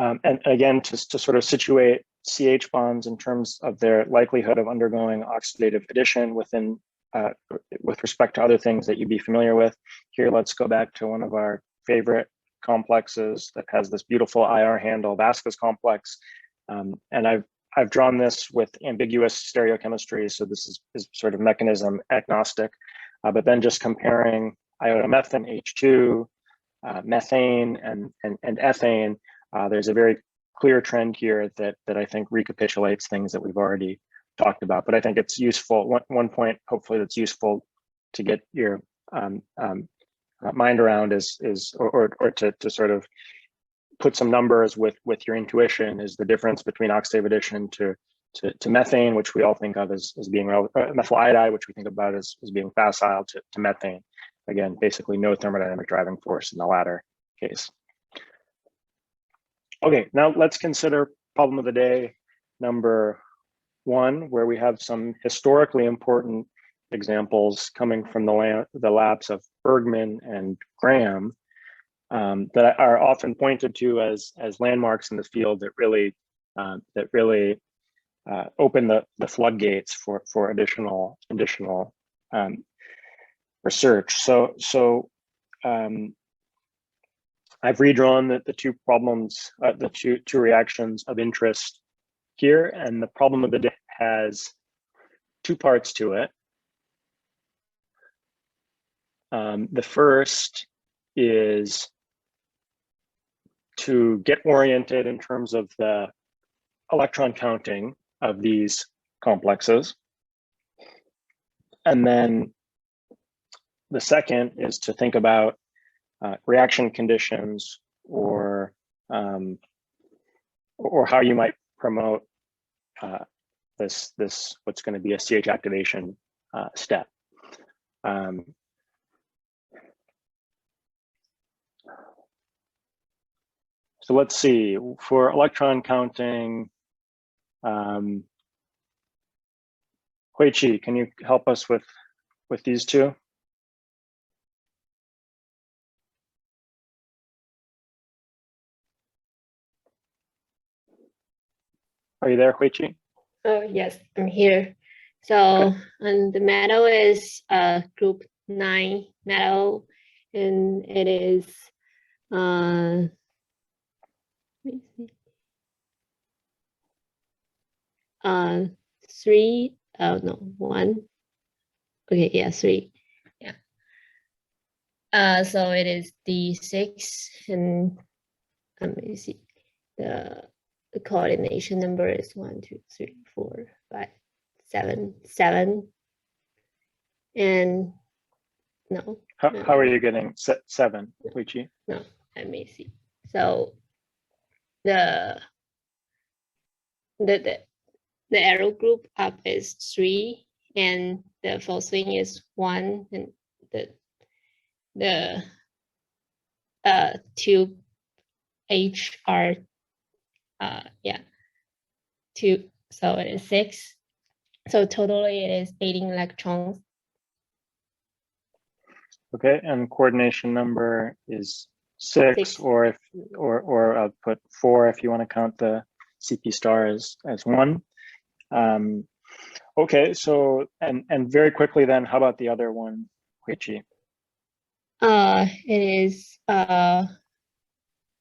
And again, to sort of situate CH bonds in terms of their likelihood of undergoing oxidative addition within with respect to other things that you'd be familiar with. Here, let's go back to one of our favorite complexes that has this beautiful IR handle, Vasquez complex. And I've drawn this with ambiguous stereochemistry, so this is sort of mechanism agnostic, but then just comparing iodomethane, H2, methane, and ethane, there's a very clear trend here that I think recapitulates things that we've already talked about. But I think it's useful. One point, hopefully, that's useful to get your mind around or to sort of put some numbers with your intuition is the difference between oxidative addition to methane, which we all think of as being methyl iodide, which we think about as being facile to methane. Again, basically no thermodynamic driving force in the latter case. Okay, now let's consider problem of the day number 1, where we have some historically important examples coming from the labs of Bergman and Graham that are often pointed to as landmarks in the field that really open the floodgates for additional research. So I've redrawn the two problems, the two reactions of interest here, and the problem of the day has two parts to it. The first is to get oriented in terms of the electron counting of these complexes. And then the second is to think about reaction conditions or how you might promote this what's going to be a CH activation step. So let's see, for electron counting, Huiqi, can you help us with these two? Are you there, Huiqi? Oh, yes, I'm here. So and the metal is group 9 metal, and it is let me see. 3, oh no, 1. Okay, yeah, 3. Yeah. So it is D6, and let me see. The coordination number is 1, 2, 3, 4, 5, 7, 7. And no. How are you getting 7, Huiqi? No, let me see. So the arrow group up is 3, and the full swing is 1, and the 2 H are 2, so it is 6. So totally it is 18 electrons. Okay, and coordination number is 6, or I'll put 4 if you want to count the CP star as 1. Okay, so and very quickly then, how about the other one, Huiqi? It is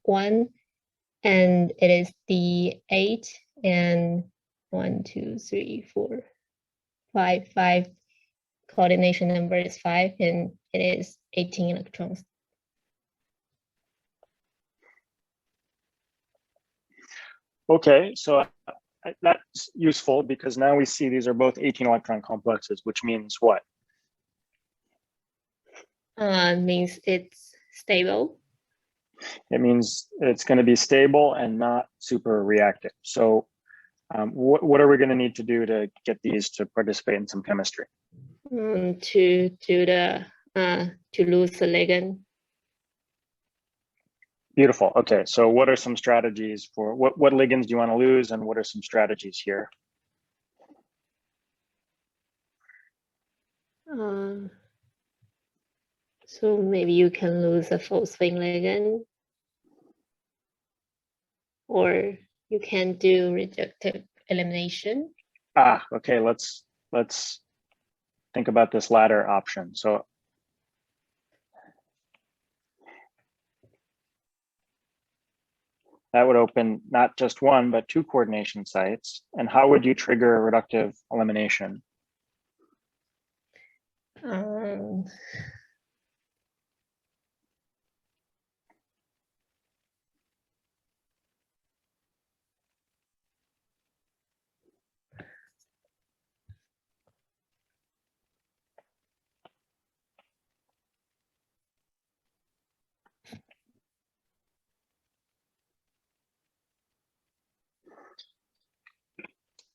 1, and it is D8, and 1, 2, 3, 4, 5. Coordination number is 5, and it is 18 electrons. Okay, so that's useful because now we see these are both 18 electron complexes, which means what? Means it's stable. It means it's going to be stable and not super reactive. So what are we going to need to do to get these to participate in some chemistry? To do the to lose the ligand. Beautiful. Okay, so what are some strategies for what ligands do you want to lose, and what are some strategies here? So maybe you can lose a full swing ligand, or you can do reductive elimination. Okay, let's think about this latter option. So that would open not just 1, but 2 coordination sites. And how would you trigger reductive elimination?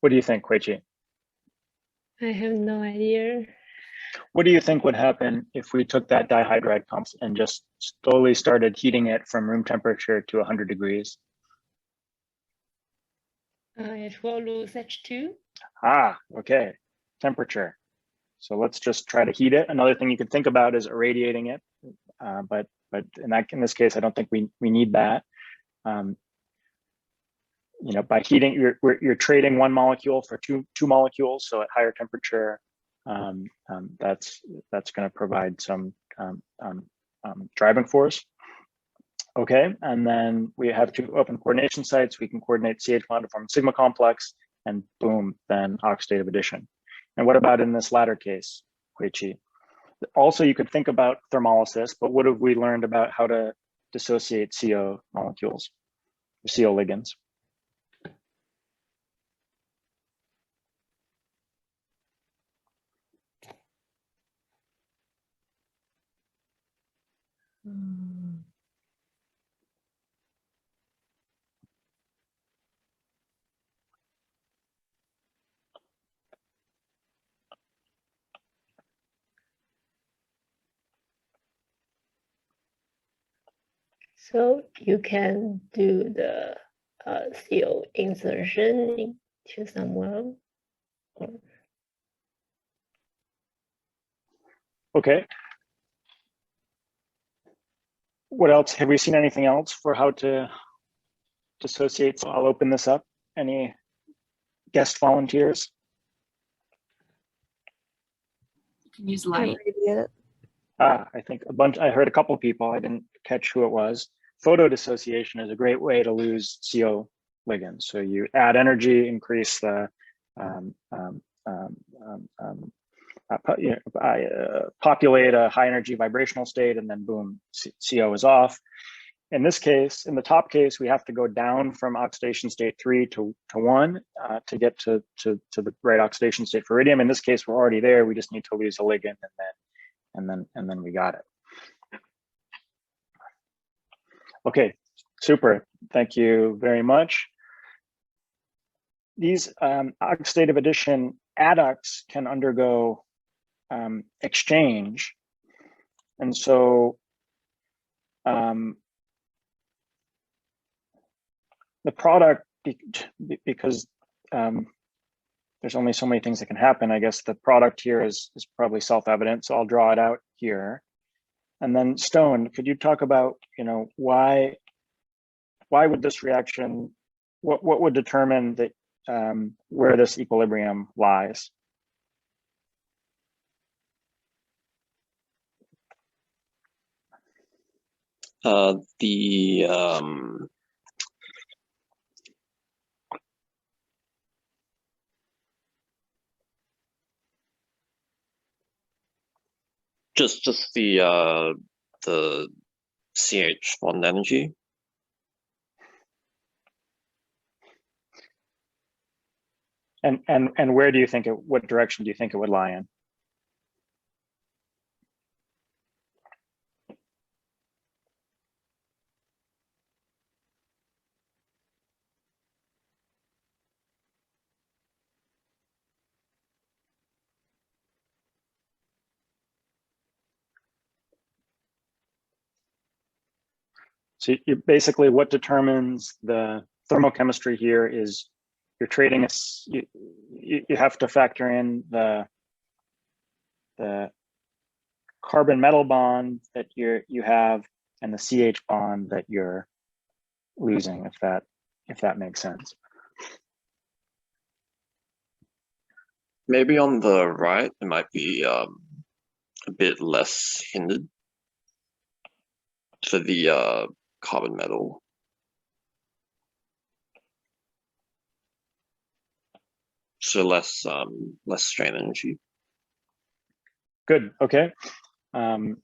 What do you think, Huiqi? I have no idea. What do you think would happen if we took that dihydride pump and just slowly started heating it from room temperature to 100 degrees? It will lose H2. Okay, temperature. So let's just try to heat it. Another thing you could think about is irradiating it, but in this case, I don't think we need that. By heating, you're trading 1 molecule for two molecules. So at higher temperature, that's going to provide some driving force. Okay, and then we have 2 open coordination sites. We can coordinate CH bond to form a sigma complex, and boom, then oxidative addition. And what about in this latter case, Koichi? Also, you could think about thermolysis, but what have we learned about how to dissociate CO molecules, or CO ligands? So you can do the CO insertion into someone. Okay. What else? Have we seen anything else for how to dissociate? So I'll open this up. Any guest volunteers? You can use light. I think a bunch, I heard a couple people, I didn't catch who it was. Photo dissociation is a great way to lose CO ligands. So you add energy, increase the populate a high energy vibrational state, and then boom, CO is off. In this case, in the top case, we have to go down from oxidation state 3 to 1 to get to the right oxidation state for iridium. In this case, we're already there. We just need to lose a ligand, and then we got it. Okay, super. Thank you very much. These oxidative addition adducts can undergo exchange, and so the product, because there's only so many things that can happen, I guess the product here is probably self-evident, so I'll draw it out here. And then Stone, could you talk about, why would this reaction, what would determine that where this equilibrium lies? Just the CH bond energy. And where do you think what direction do you think it would lie in? So basically what determines the thermochemistry here is you're trading you have to factor in the carbon metal bond that you have and the CH bond that you're losing, if that makes sense. Maybe on the right, it might be a bit less hindered for the carbon metal. So less strain energy. Good. Okay. And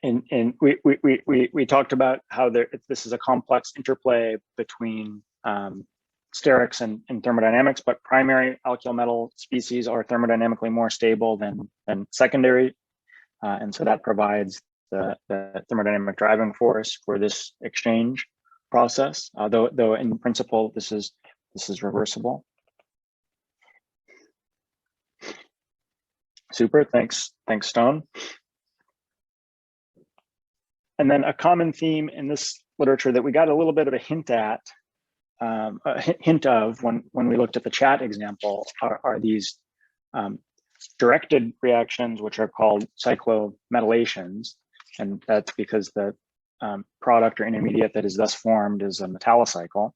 we talked about how this is a complex interplay between sterics and thermodynamics, but primary alkyl metal species are thermodynamically more stable than secondary, and so that provides the thermodynamic driving force for this exchange process. Though in principle this is reversible. Super. Thanks, Stone. And then a common theme in this literature that we got a little bit of a hint at, when we looked at the chat example, are these directed reactions, which are called cyclometallations, and that's because the product or intermediate that is thus formed is a metallocycle.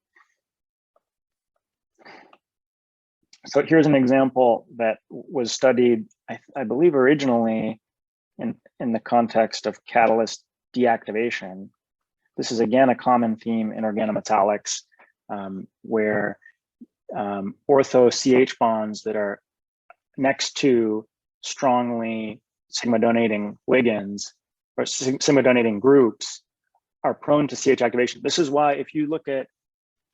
So here's an example that was studied, I believe, originally in the context of catalyst deactivation. This is again a common theme in organometallics, where ortho CH bonds that are next to strongly sigma donating ligands or sigma donating groups are prone to CH activation. This is why if you look at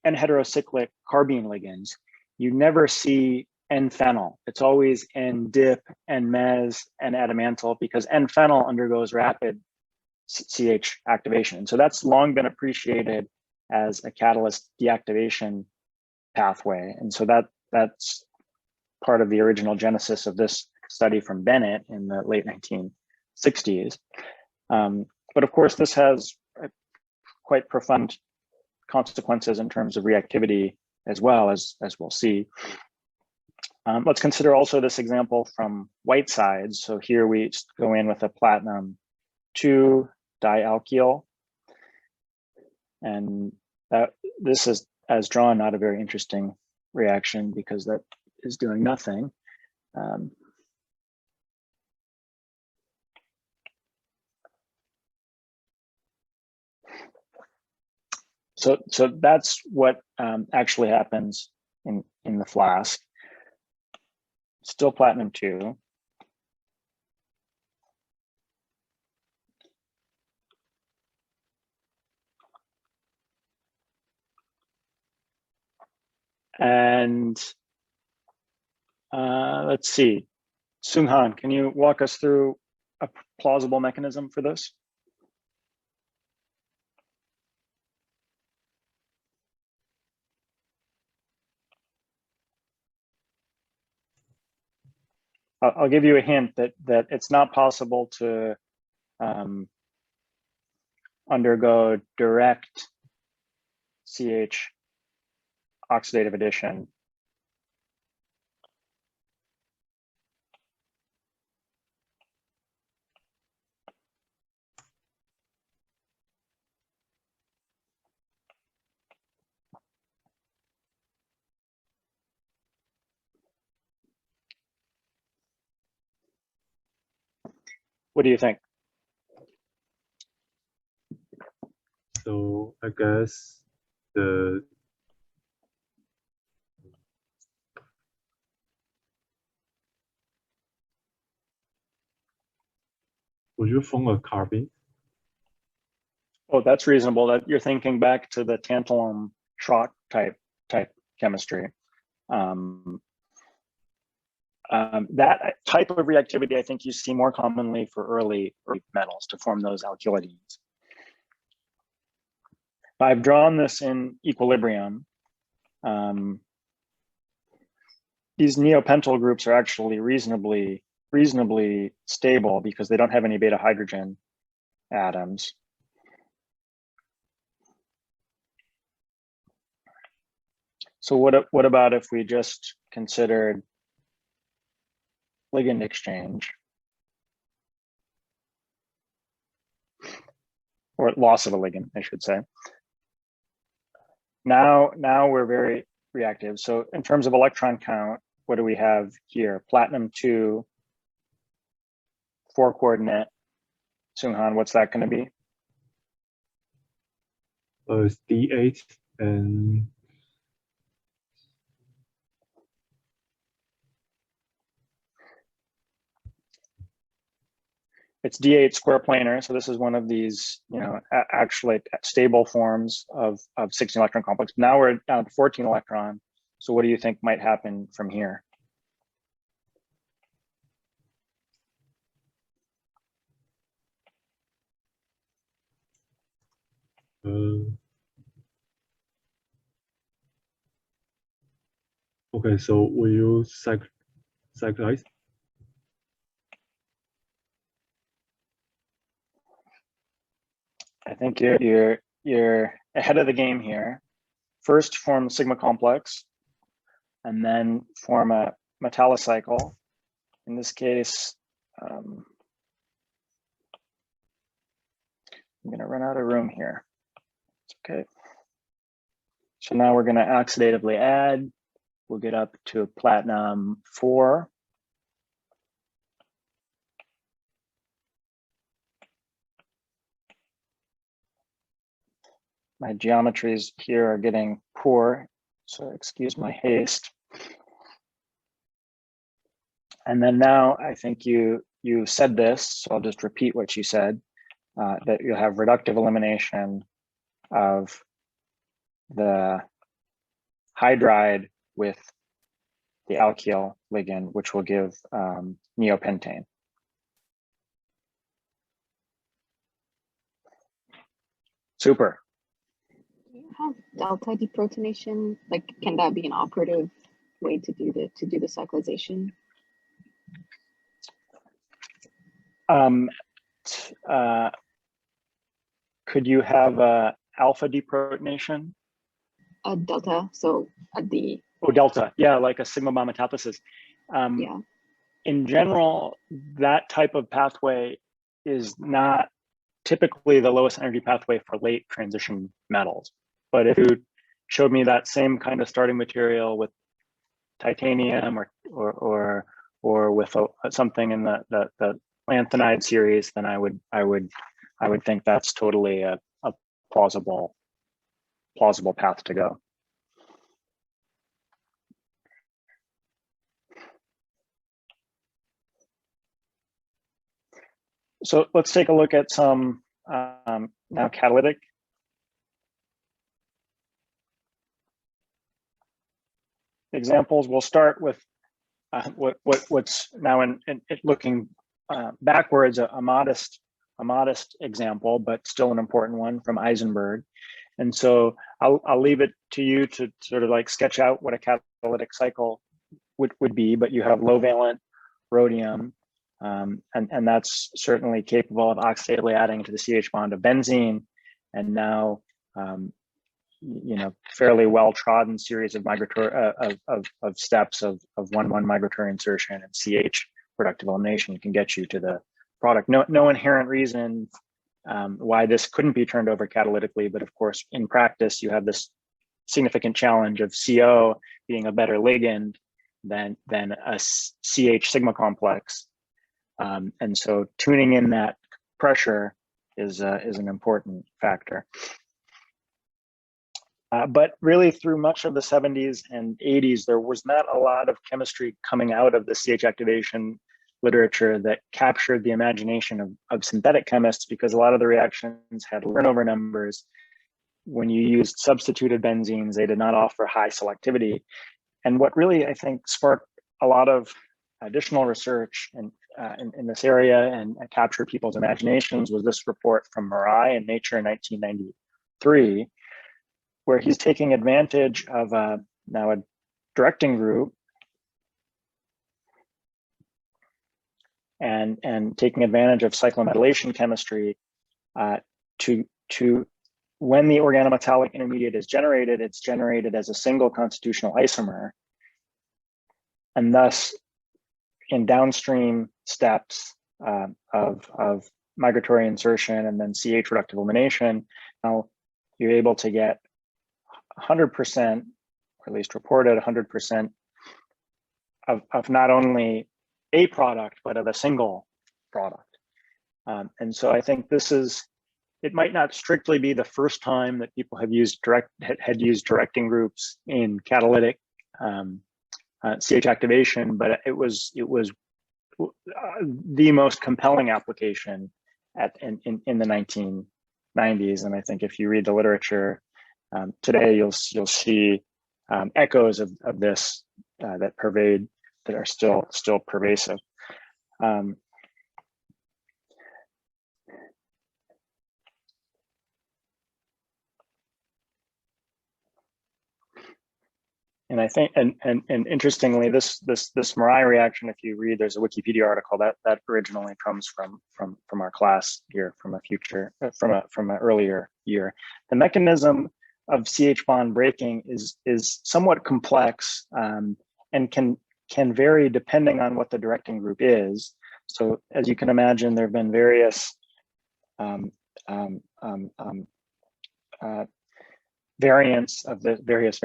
N-heterocyclic carbene ligands, you never see N-phenyl. It's always N-dip, N-mes, N-adamantyl, because N-phenyl undergoes rapid CH activation. And so that's long been appreciated as a catalyst deactivation pathway. And so that's part of the original genesis of this study from Bennett in the late 1960s. But of course, this has quite profound consequences in terms of reactivity as well, as we'll see. Let's consider also this example from Whitesides. So here we go in with a platinum 2 dialkyl, and this is, as drawn, not a very interesting reaction because that is doing nothing. So that's what actually happens in the flask. Still platinum 2. And let's see, Seung-Han, can you walk us through a plausible mechanism for this? I'll give you a hint that it's not possible to undergo direct CH oxidative addition. What do you think? So I guess the would you form a carbene? Oh, that's reasonable. That you're thinking back to the tantalum Schrock type chemistry. That type of reactivity, I think you see more commonly for early metals to form those alkylidines. I've drawn this in equilibrium. These neopentyl groups are actually reasonably stable because they don't have any beta hydrogen atoms. So what about if we just considered ligand exchange, or loss of a ligand, I should say. Now we're very reactive. So in terms of electron count, what do we have here? Platinum 2, 4 coordinate. Seung-Han, what's that going to be? It's D8 and it's D8 square planar. So this is one of these, actually stable forms of 16 electron complex. Now we're down to 14 electron. So what do you think might happen from here? okay, so will you cyclize? I think you're ahead of the game here. First form sigma complex, and then form a metallocycle. In this case, I'm going to run out of room here. It's okay. So now we're going to oxidatively add we'll get up to platinum 4. My geometries here are getting poor, so excuse my haste. And then now I think you said this, so I'll just repeat what you said, that you'll have reductive elimination of the hydride with the alkyl ligand, which will give neopentane. Super. Do you have delta deprotonation? Like, can that be an operative way to do the cyclization? Could you have alpha deprotonation? Delta, so at the... Oh, delta, yeah, like a sigma bond metathesis. Yeah. In general, that type of pathway is not typically the lowest energy pathway for late transition metals. But if you showed me that same kind of starting material with titanium or with something in the lanthanide series, then I would think that's totally a plausible path to go. So let's take a look at some now catalytic examples. We'll start with what's now in looking backwards, a modest example, but still an important one from Eisenberg. And so I'll leave it to you to sort of like sketch out what a catalytic cycle would be, but you have low valent rhodium, and that's certainly capable of oxidatively adding to the CH bond of benzene, and now fairly well trodden series of migratory of steps of 1,1 migratory insertion and CH reductive elimination can get you to the product. No inherent reason why this couldn't be turned over catalytically, but of course in practice you have this significant challenge of CO being a better ligand than a CH sigma complex, and so tuning in that pressure is an important factor. But really through much of the 70s and 80s, there was not a lot of chemistry coming out of the CH activation literature that captured the imagination of synthetic chemists, because a lot of the reactions had turnover numbers. When you used substituted benzenes, they did not offer high selectivity. And what really, I think, sparked a lot of additional research in this area and captured people's imaginations was this report from Murai in Nature in 1993, where he's taking advantage of now a directing group and taking advantage of cyclometallation chemistry to when the organometallic intermediate is generated, it's generated as a single constitutional isomer, and thus in downstream steps of migratory insertion and then CH reductive elimination, now you're able to get 100%, or at least reported 100% of not only a product, but of a single product. And so I think it might not strictly be the first time that people have used directing groups in catalytic CH activation, but it was the most compelling application in the 1990s. And I think if you read the literature today, you'll see echoes of this that are still pervasive. And I think, and interestingly, this Murai reaction, if you read, there's a Wikipedia article that originally comes from our class here, from an earlier year. The mechanism of CH bond breaking is somewhat complex and can vary depending on what the directing group is. So as you can imagine, there have been various variants of the various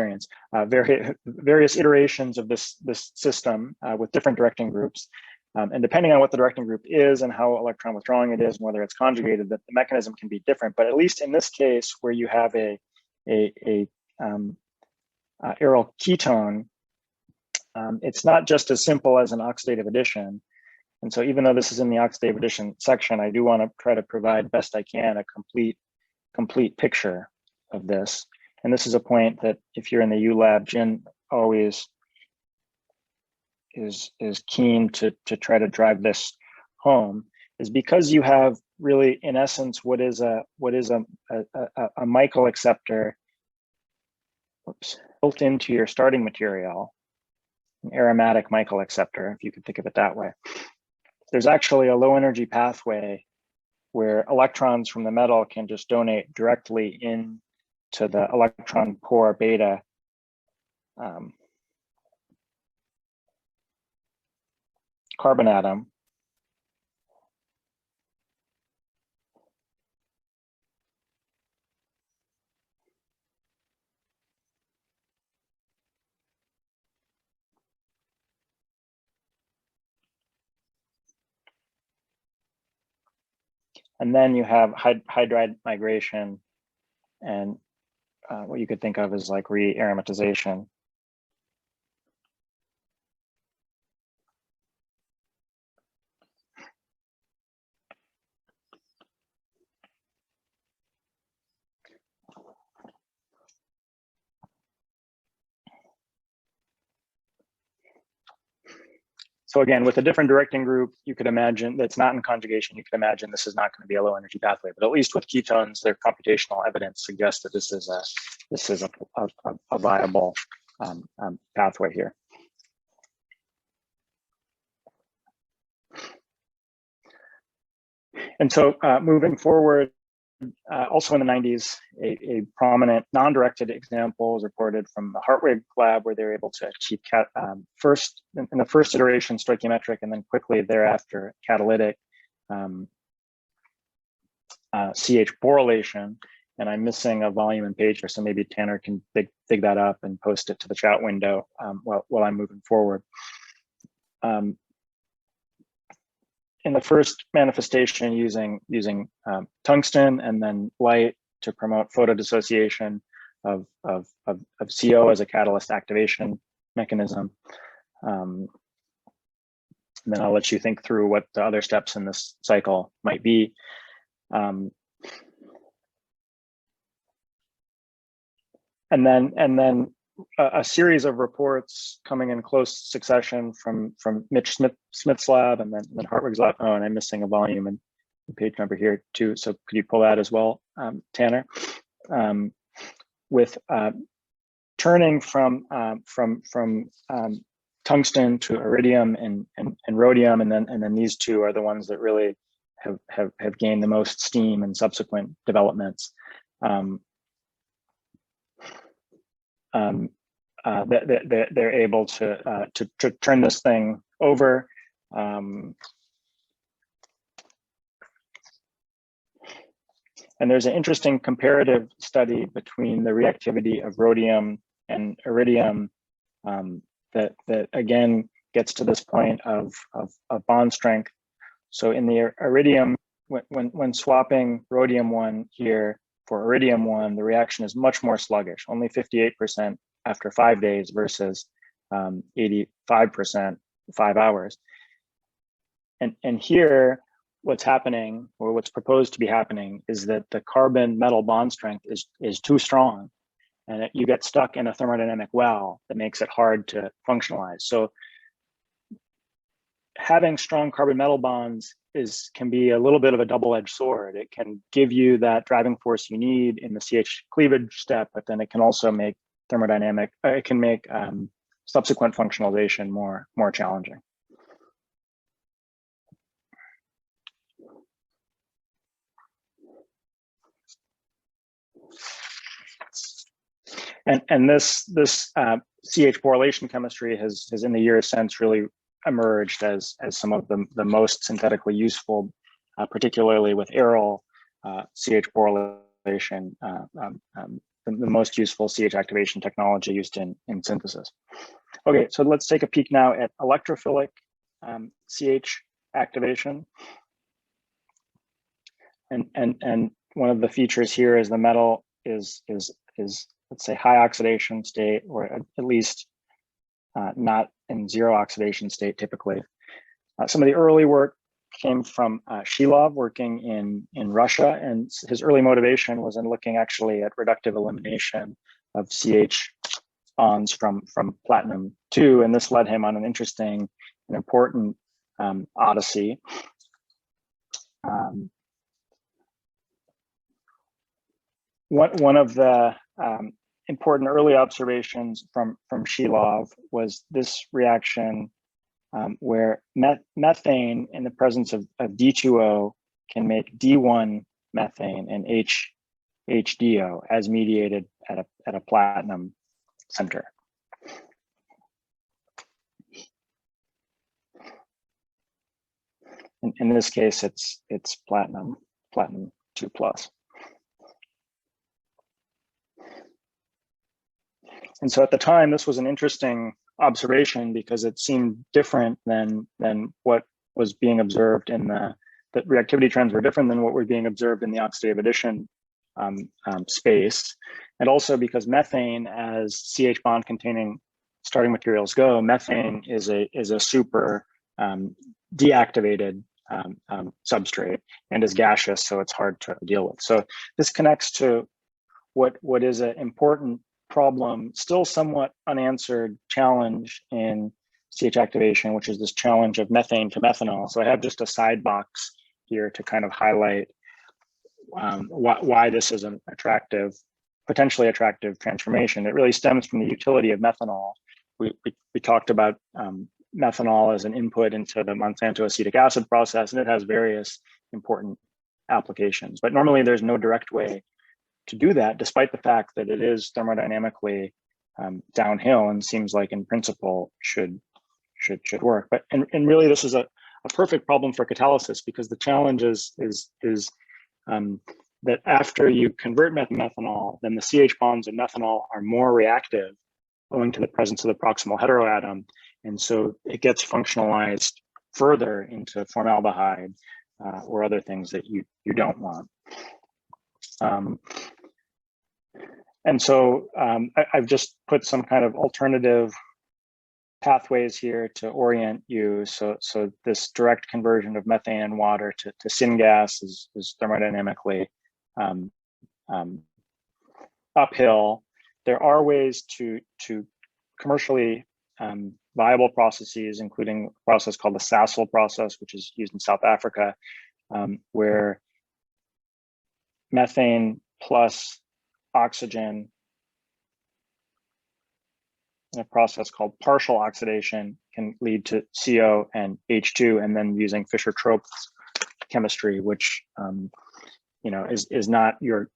iterations of this system with different directing groups. And depending on what the directing group is and how electron withdrawing it is and whether it's conjugated, the mechanism can be different. But at least in this case, where you have a aryl ketone, it's not just as simple as an oxidative addition. And so even though this is in the oxidative addition section, I do want to try to provide best I can a complete picture of this. And this is a point that if you're in the U lab, Jin always is keen to try to drive this home, is because you have really, in essence, what is a Michael acceptor built into your starting material, an aromatic Michael acceptor, if you could think of it that way. There's actually a low energy pathway where electrons from the metal can just donate directly into the electron pore beta carbon atom. And then you have hydride migration and what you could think of as like re-aromatization. So again, with a different directing group, you could imagine that's not in conjugation. You could imagine this is not going to be a low energy pathway, but at least with ketones, their computational evidence suggests that this is a viable pathway here. And so moving forward, also in the 90s, a prominent non-directed example was reported from the Hartwig lab, where they were able to achieve first in the first iteration stoichiometric, and then quickly thereafter catalytic CH borylation. And I'm missing a volume and page here, so maybe Tanner can dig that up and post it to the chat window while I'm moving forward. In the first manifestation, using tungsten and then light to promote photodissociation of CO as a catalyst activation mechanism. And then I'll let you think through what the other steps in this cycle might be. And then a series of reports coming in close succession from Mitch Smith's lab and then Hartwig's lab. Oh, and I'm missing a volume and page number here too. So could you pull that as well, Tanner? With turning from tungsten to iridium and rhodium, and then these two are the ones that really have gained the most steam in subsequent developments. They're able to turn this thing over. And there's an interesting comparative study between the reactivity of rhodium and iridium that again gets to this point of bond strength. So in the iridium, when swapping rhodium 1 here for iridium 1, the reaction is much more sluggish, only 58% after 5 days versus 85% 5 hours. And here, what's happening, or what's proposed to be happening, is that the carbon metal bond strength is too strong, and you get stuck in a thermodynamic well that makes it hard to functionalize. So having strong carbon metal bonds can be a little bit of a double-edged sword. It can give you that driving force you need in the CH cleavage step, but then it can also make thermodynamic, it can make subsequent functionalization more challenging. And this CH borylation chemistry has in the years since really emerged as some of the most synthetically useful, particularly with aryl CH borylation the most useful CH activation technology used in synthesis. Okay, so let's take a peek now at electrophilic CH activation. And one of the features here is the metal is let's say high oxidation state, or at least not in zero oxidation state typically. Some of the early work came from Shilov, working in Russia, and his early motivation was in looking actually at reductive elimination of CH bonds from platinum 2, and this led him on an interesting and important odyssey. One of the important early observations from Shilov was this reaction where methane in the presence of D2O can make D1 methane and HDO as mediated at a platinum center. In this case, it's platinum 2+. And so at the time, this was an interesting observation because it seemed different than what was being observed in that reactivity trends were different than what were being observed in the oxidative addition space. And also because methane, as CH bond containing starting materials go, methane is a super deactivated substrate and is gaseous, so it's hard to deal with. So this connects to what is an important problem, still somewhat unanswered challenge in CH activation, which is this challenge of methane to methanol. So I have just a side box here to kind of highlight why this is an potentially attractive transformation. It really stems from the utility of methanol. We talked about methanol as an input into the Monsanto acetic acid process, and it has various important applications. But normally there's no direct way to do that, despite the fact that it is thermodynamically downhill and seems like in principle should work. But and really this is a perfect problem for catalysis, because the challenge is that after you convert methanol, then the CH bonds in methanol are more reactive owing to the presence of the proximal heteroatom. And so it gets functionalized further into formaldehyde or other things that you don't want. And so I've just put some kind of alternative pathways here to orient you. So this direct conversion of methane and water to syngas is thermodynamically uphill. There are ways to commercially viable processes, including a process called the Sassel process, which is used in South Africa, where methane plus oxygen in a process called partial oxidation can lead to CO and H2, and then using Fischer-Tropsch chemistry, which is not your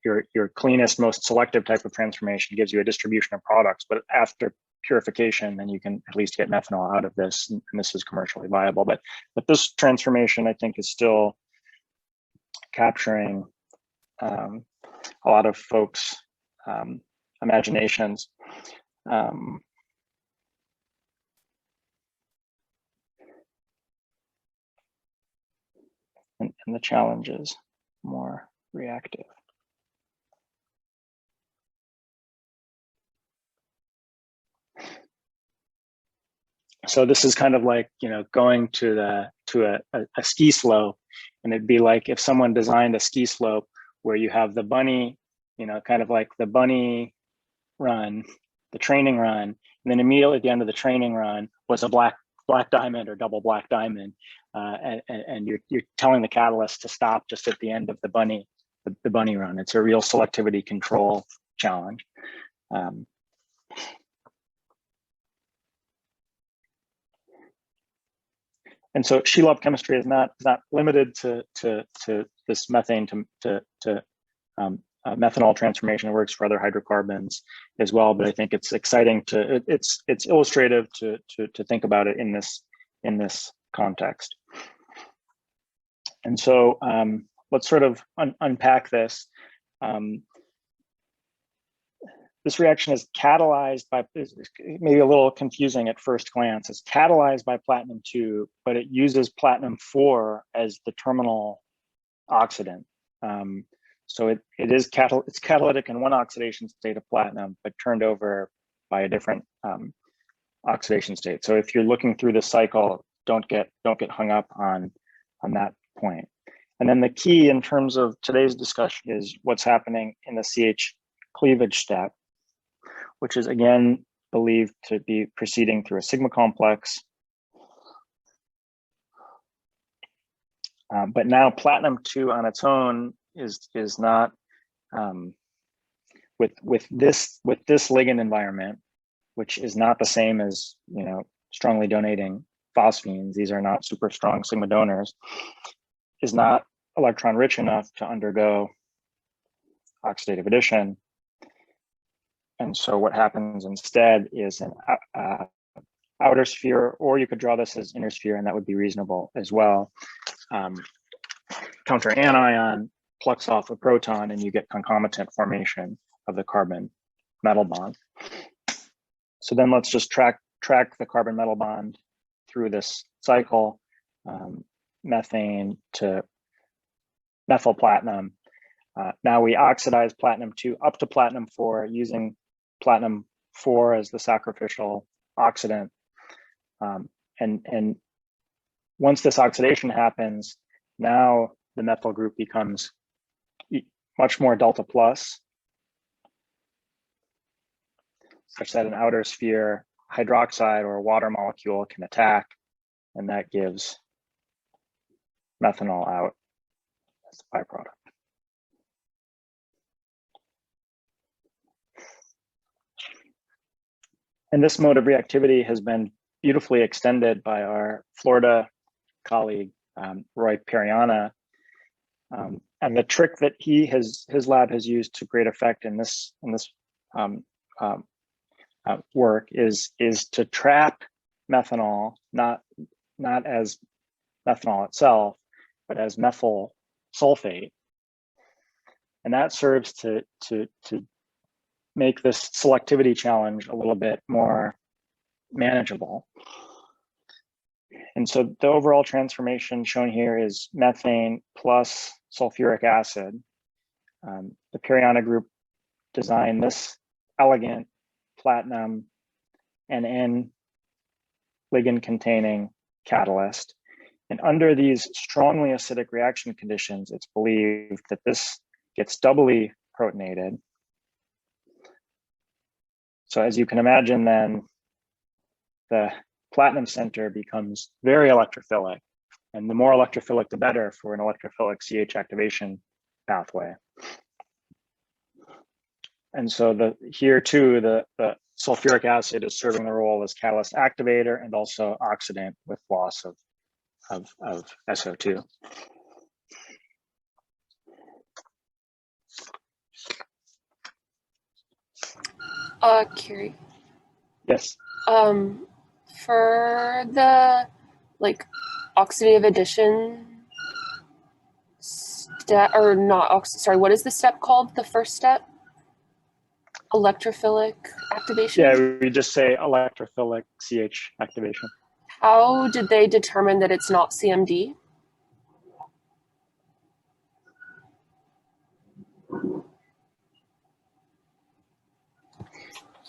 cleanest, most selective type of transformation, gives you a distribution of products, but after purification, then you can at least get methanol out of this, and this is commercially viable. But this transformation, I think, is still capturing a lot of folks' imaginations. And the challenge is more reactive. So this is kind of like, going to a ski slope, and it'd be like if someone designed a ski slope where you have the bunny, kind of like the bunny run, the training run, and then immediately at the end of the training run was a black diamond or double black diamond, and you're telling the catalyst to stop just at the end of the bunny run. It's a real selectivity control challenge. And so Shilov chemistry is not limited to this methane to methanol transformation. It works for other hydrocarbons as well, but I think it's exciting it's illustrative to think about it in this context. And so let's sort of unpack this. this reaction is catalyzed by, maybe a little confusing at first glance, it's catalyzed by platinum 2, but it uses platinum 4 as the terminal oxidant. So it's catalytic in one oxidation state of platinum, but turned over by a different oxidation state. So if you're looking through the cycle, don't get hung up on that point. And then the key in terms of today's discussion is what's happening in the CH cleavage step, which is again believed to be proceeding through a sigma complex. But now platinum 2 on its own is not with this ligand environment, which is not the same as, you know, strongly donating phosphines. These are not super strong sigma donors. Is not electron rich enough to undergo oxidative addition. And so what happens instead is an outer sphere, or you could draw this as inner sphere, and that would be reasonable as well. Counter anion plucks off a proton, and you get concomitant formation of the carbon metal bond. So then let's just track the carbon metal bond through this cycle, methane to methyl platinum. Now we oxidize platinum 2 up to platinum 4 using platinum 4 as the sacrificial oxidant. And once this oxidation happens, now the methyl group becomes much more delta plus, such that an outer sphere hydroxide or a water molecule can attack, and that gives methanol out as a byproduct. And this mode of reactivity has been beautifully extended by our Florida colleague, Roy Periana. And the trick that his lab has used to great effect in this work is to trap methanol, not as methanol itself, but as methyl sulfate. And that serves to make this selectivity challenge a little bit more manageable. And so the overall transformation shown here is methane plus sulfuric acid. The Periana group designed this elegant platinum and ligand containing catalyst. And under these strongly acidic reaction conditions, it's believed that this gets doubly protonated. So as you can imagine, then the platinum center becomes very electrophilic, and the more electrophilic, the better for an electrophilic CH activation pathway. And so here too, the sulfuric acid is serving the role as catalyst activator and also oxidant with loss of SO2. Carrie. Yes. For the oxidative addition step, or not, sorry, what is the step called? The first step? Electrophilic activation? Yeah, we just say electrophilic CH activation. How did they determine that it's not CMD?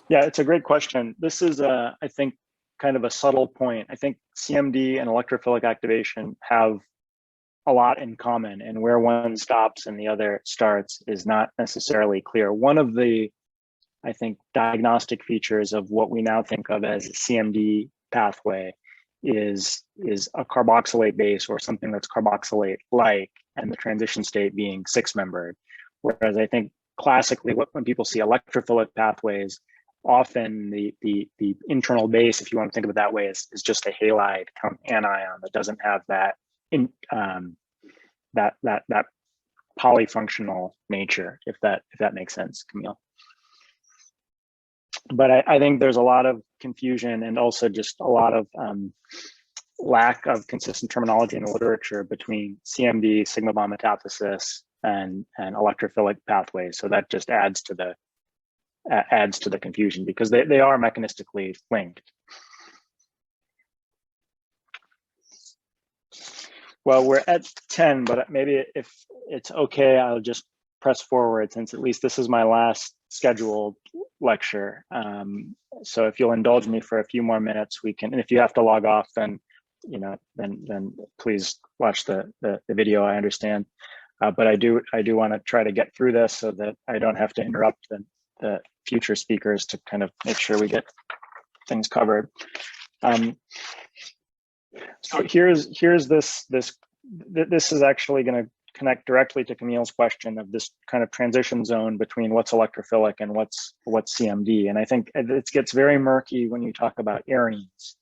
Yeah, it's a great question. This is, I think, kind of a subtle point. I think CMD and electrophilic activation have a lot in common, and where one stops and the other starts is not necessarily clear. One of the, I think, diagnostic features of what we now think of as a CMD pathway is a carboxylate base or something that's carboxylate-like, and the transition state being 6-membered. Whereas I think classically, when people see electrophilic pathways, often the internal base, if you want to think of it that way, is just a halide anion that doesn't have that that polyfunctional nature, if that makes sense, Camille. But I think there's a lot of confusion and also just a lot of lack of consistent terminology in the literature between CMD, sigma bond metathesis, and electrophilic pathways. So that just adds to the adds to the confusion because they are mechanistically linked. Well, we're at 10, but maybe if it's okay, I'll just press forward since at least this is my last scheduled lecture. So if you'll indulge me for a few more minutes, we can, and if you have to log off, then, you know, then please watch the video, I understand. But I do want to try to get through this so that I don't have to interrupt the future speakers to kind of make sure we get things covered. So here's this is actually going to connect directly to Camille's question of this kind of transition zone between what's electrophilic and what's CMD. And I think it gets very murky when you talk about arenes,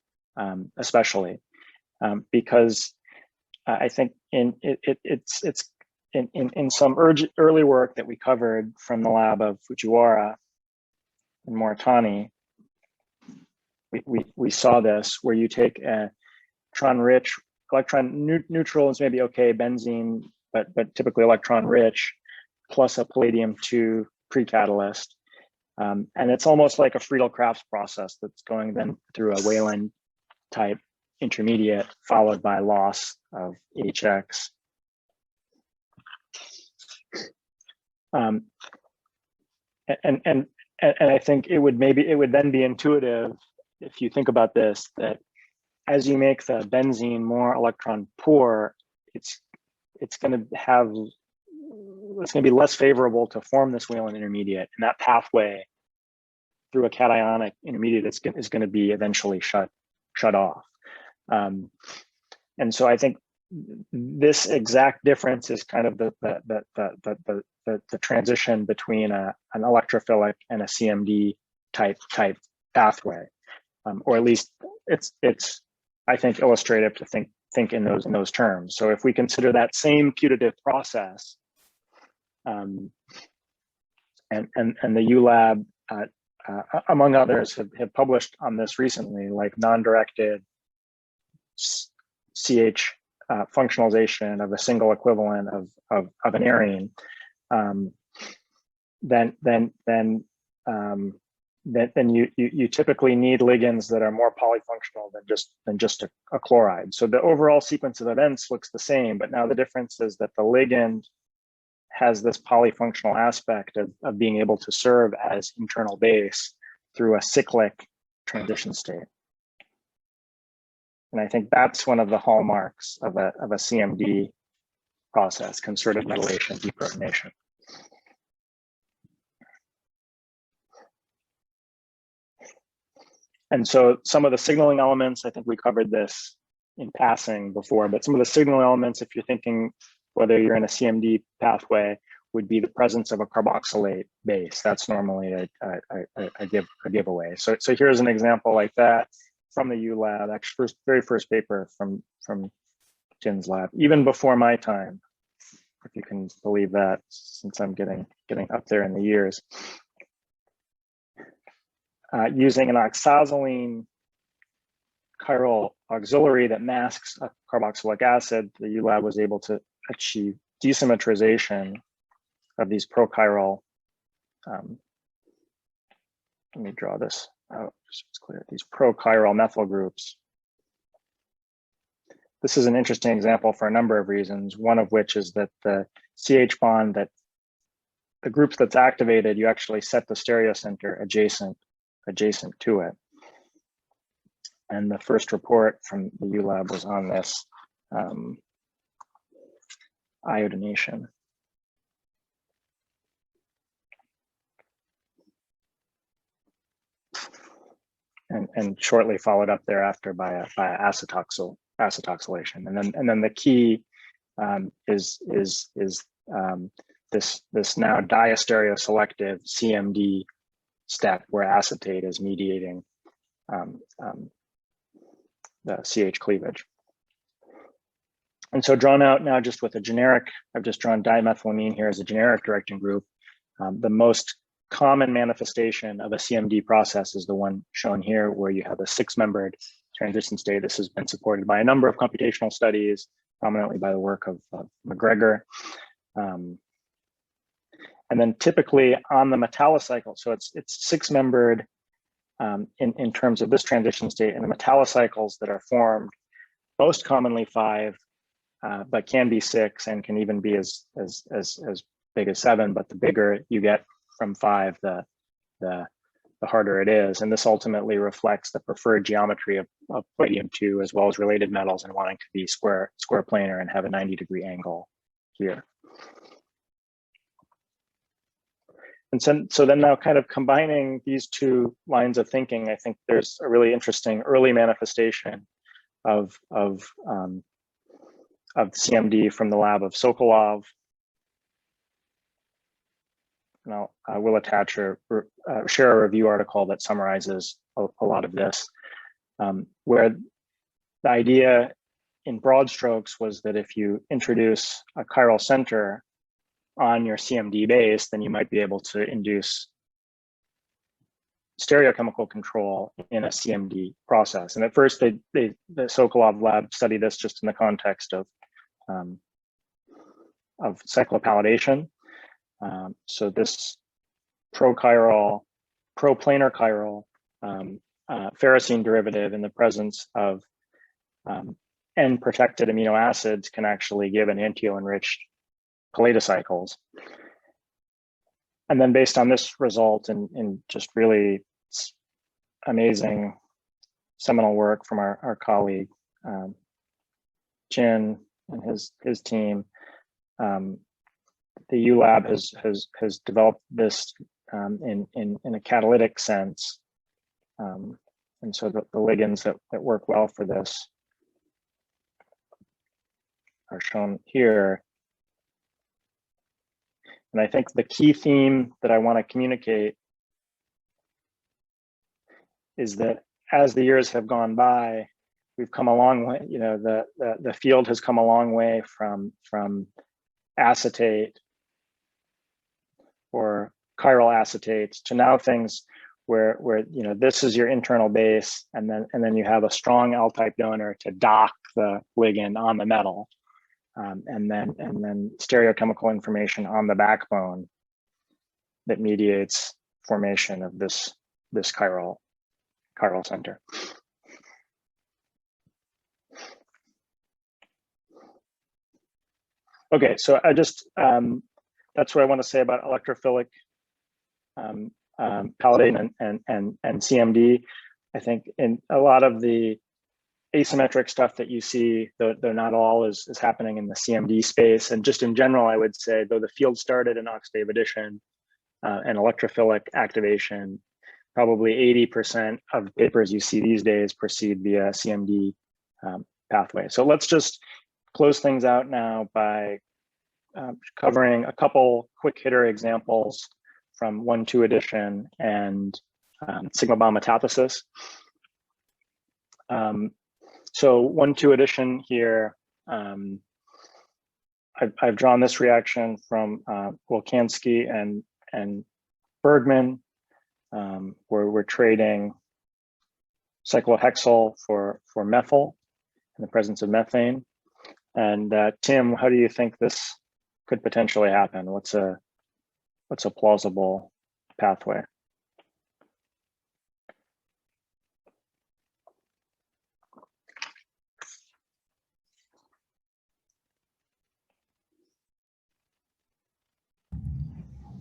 especially because I think it's in some early work that we covered from the lab of Fujiwara and Moritani, we saw this where you take a electron neutral is maybe okay, benzene, but typically electron rich, plus a palladium-2 pre-catalyst. And it's almost like a Friedel-Crafts process that's going then through a Weyland type intermediate followed by loss of HX. And I think it would then be intuitive if you think about this, that as you make the benzene more electron poor, it's going to be less favorable to form this Weyland intermediate, and that pathway through a cationic intermediate is going to be eventually shut off. And so I think this exact difference is kind of the transition between an electrophilic and a CMD type pathway, or at least it's I think illustrative to think in those terms. So if we consider that same putative process, and the ULab among others have published on this recently, like non-directed CH functionalization of a single equivalent of an arene, then you typically need ligands that are more polyfunctional than just a chloride. So the overall sequence of events looks the same, but now the difference is that the ligand has this polyfunctional aspect of being able to serve as internal base through a cyclic transition state. And I think that's one of the hallmarks of a CMD process, concerted metallation, deprotonation. And so some of the signaling elements, I think we covered this in passing before, but some of the signaling elements, if you're thinking whether you're in a CMD pathway, would be the presence of a carboxylate base. That's normally a giveaway. So here's an example like that from the ULab, actually very first paper from Jin's lab, even before my time, if you can believe that, since I'm getting up there in the years. Using an oxazoline chiral auxiliary that masks a carboxylic acid, the ULab was able to achieve desymmetrization of these prochiral, let me draw this out just so it's clear, these prochiral methyl groups. This is an interesting example for a number of reasons, one of which is that the CH bond, that the groups that's activated, you actually set the stereocenter adjacent to it. And the first report from the ULab was on this iodination. And shortly followed up thereafter by acetoxylation. And then the key is this now diastereoselective CMD step where acetate is mediating the CH cleavage. And so drawn out now just with a generic, I've just drawn dimethylamine here as a generic directing group. The most common manifestation of a CMD process is the one shown here, where you have a 6-membered transition state. This has been supported by a number of computational studies, prominently by the work of McGregor. And then typically on the metallocycle, so it's six-membered in terms of this transition state, and the metallocycles that are formed, most commonly 5, but can be 6 and can even be as big as 7. But the bigger you get from 5, the harder it is. And this ultimately reflects the preferred geometry of palladium-2 as well as related metals, and wanting to be square planar and have a 90-degree angle here. And so then now, kind of combining these two lines of thinking, I think there's a really interesting early manifestation of CMD from the lab of Sokolov. Now, I will attach or share a review article that summarizes a lot of this, where the idea in broad strokes was that if you introduce a chiral center on your CMD base, then you might be able to induce stereochemical control in a CMD process. And at first, the Sokolov lab studied this just in the context of cyclopalladation. So this proplanar chiral ferrocene derivative in the presence of N-protected amino acids can actually give enantioenriched palladicycles. And then based on this result in just really amazing seminal work from our colleague Chin and his team, the U lab has developed this in a catalytic sense. And so the ligands that work well for this are shown here. And I think the key theme that I want to communicate is that as the years have gone by, we've come a long way. You know, the field has come a long way from acetate or chiral acetates to now things where you know, this is your internal base, and then you have a strong L-type donor to dock the ligand on the metal. And then stereochemical information on the backbone that mediates formation of this chiral center. Okay, so I just that's what I want to say about electrophilic palladium and CMD. I think in a lot of the asymmetric stuff that you see, though not all is happening in the CMD space. And just in general, I would say, though the field started in Oxidative Edition and electrophilic activation, probably 80% of papers you see these days proceed via CMD pathway. So let's just close things out now by covering a couple quick hitter examples from 1-2 edition and sigma bond metathesis. So 1-2 edition here, I've drawn this reaction from Wilkansky and Bergman, where we're trading cyclohexyl for methyl in the presence of methane. And Tim, how do you think this could potentially happen? What's a plausible pathway?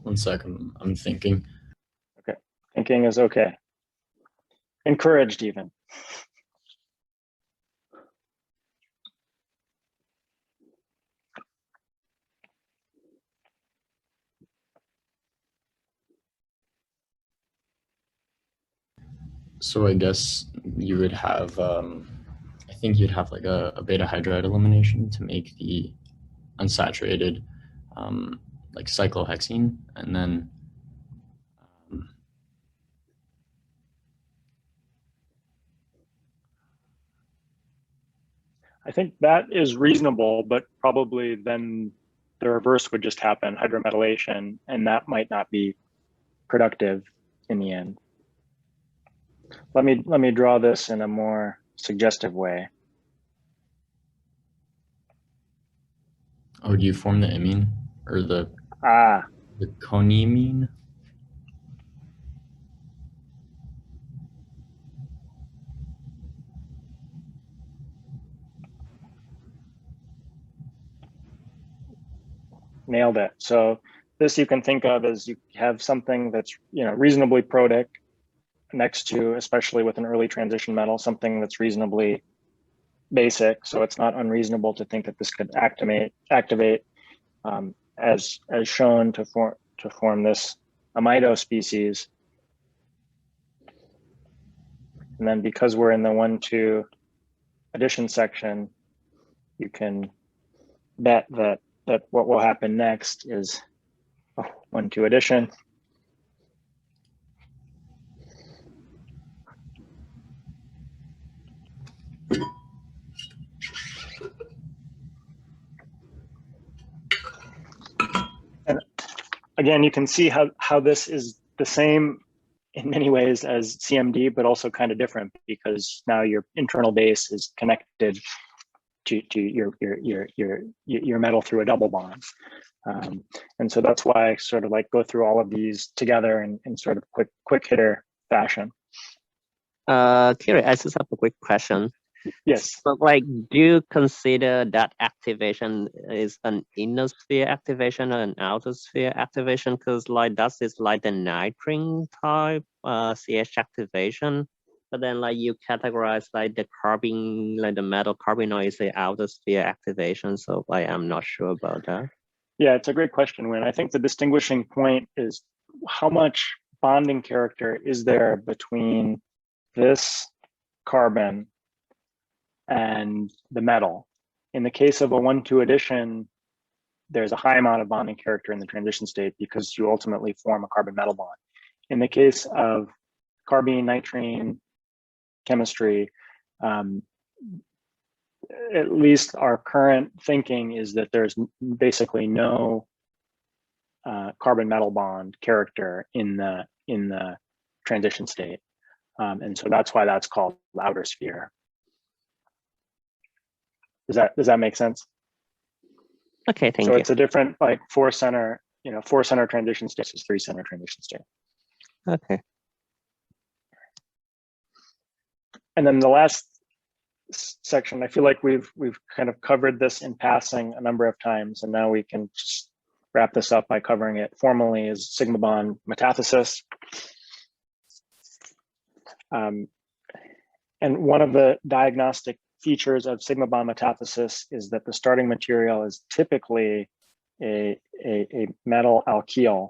One second, I'm thinking. Okay, thinking is okay. Encouraged even. So I guess you would have, I think you'd have like a beta hydride elimination to make the unsaturated like cyclohexene, and then I think that is reasonable, but probably then the reverse would just happen, hydrometallation, and that might not be productive in the end. Let me draw this in a more suggestive way. oh, do you form the imine or the? The conimine. Nailed it. So this you can think of as you have something that's reasonably protic next to, especially with an early transition metal, something that's reasonably basic. So it's not unreasonable to think that this could activate as shown to form this amido species. And then because we're in the 1,2 addition section, you can bet that what will happen next is 1,2 addition. And again, you can see how this is the same in many ways as CMD, but also kind of different because now your internal base is connected to your metal through a double bond. And so that's why I sort of like go through all of these together in sort of quick hitter fashion. Kiri, I just have a quick question. Yes. But like, do you consider that activation is an inner sphere activation or an outer sphere activation? Because like that is like the nitrine type CH activation. But then like you categorize like the carbon, like the metal carbonyl is the outer sphere activation. So like I'm not sure about that. Yeah, it's a great question, Win. I think the distinguishing point is how much bonding character is there between this carbon and the metal. In the case of a 1,2 addition, there's a high amount of bonding character in the transition state because you ultimately form a carbon metal bond. In the case of carbene nitrine chemistry, at least our current thinking is that there's basically no carbon metal bond character in the transition state. And so that's why that's called outer sphere. Does that make sense? Okay, thank you. you. So it's a different like 4-center, 4-center transition state is 3-center transition state. Okay. And then the last section, I feel like we've kind of covered this in passing a number of times, and now we can just wrap this up by covering it formally, is sigma bond metathesis. And one of the diagnostic features of sigma bond metathesis is that the starting material is typically a metal alkyl.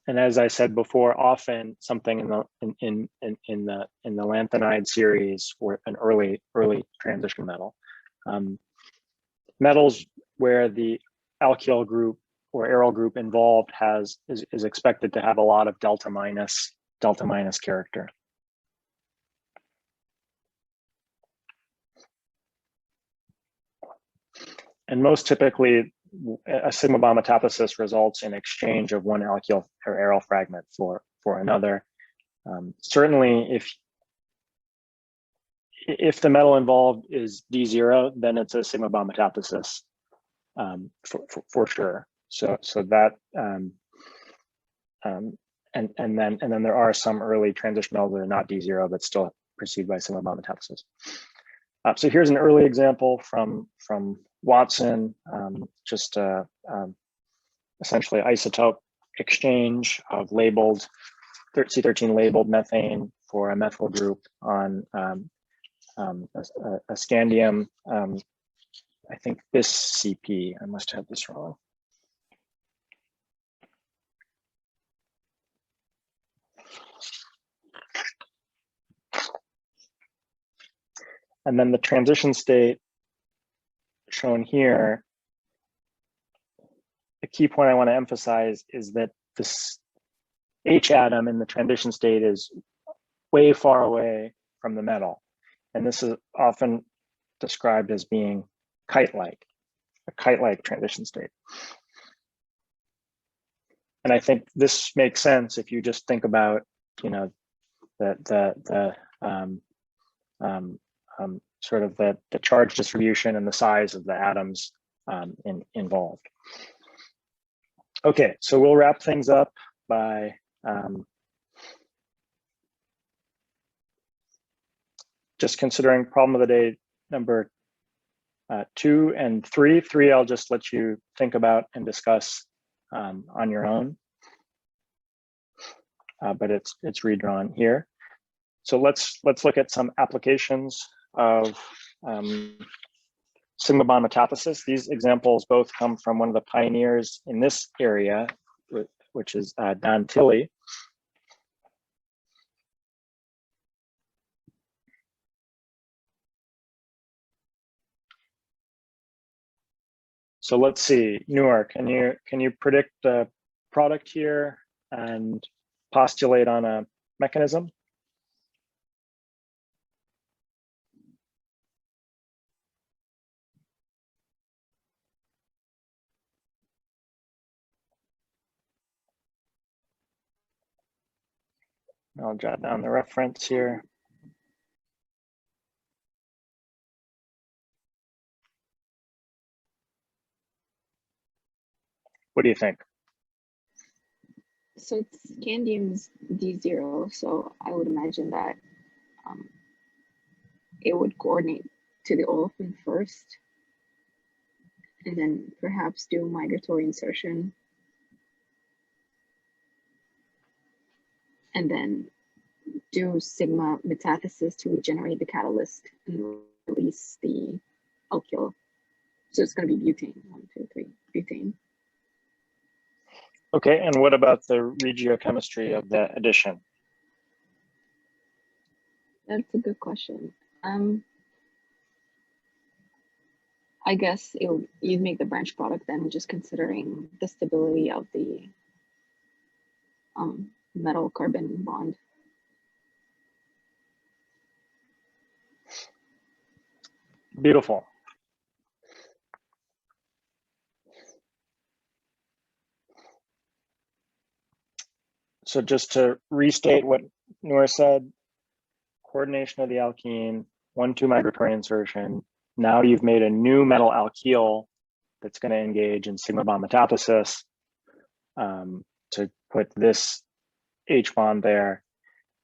And as I said before, often something in the lanthanide series or an early transition metal. Metals where the alkyl group or aryl group involved is expected to have a lot of delta minus character. And most typically, a sigma bond metathesis results in exchange of one alkyl or aryl fragment for another. Certainly, if the metal involved is D0, then it's a sigma bond metathesis for sure. So that and then there are some early transition metals that are not D0 but still preceded by sigma bond metathesis. So here's an early example from Watson, just essentially isotope exchange of labeled C13 labeled methane for a methyl group on a scandium. I think this CP. I must have this wrong. And then the transition state shown here, the key point I want to emphasize is that this H atom in the transition state is way far away from the metal. And this is often described as being kite-like, a kite-like transition state. And I think this makes sense if you just think about, the sort of the charge distribution and the size of the atoms involved. Okay, so we'll wrap things up by just considering problem of the day number 2 and 3. 3 I'll just let you think about and discuss on your own, but it's redrawn here. So let's look at some applications of sigma bond metathesis. These examples both come from one of the pioneers in this area, which is Don Tilley. So let's see, Noor, can you predict the product here and postulate on a mechanism? I'll jot down the reference here. What do you think? So it's scandium's D0, so I would imagine that it would coordinate to the olefin first, and then perhaps do migratory insertion, and then do sigma metathesis to regenerate the catalyst and release the alkyl. So it's going to be butane, 1, 2, 3, butane. Okay, and what about the regiochemistry of the addition? That's a good question. I guess you'd make the branch product then, just considering the stability of the metal carbon bond. Beautiful. So just to restate what Noor said, coordination of the alkene, 1,2 migratory insertion. Now you've made a new metal alkyl that's going to engage in sigma bond metathesis to put this H bond there.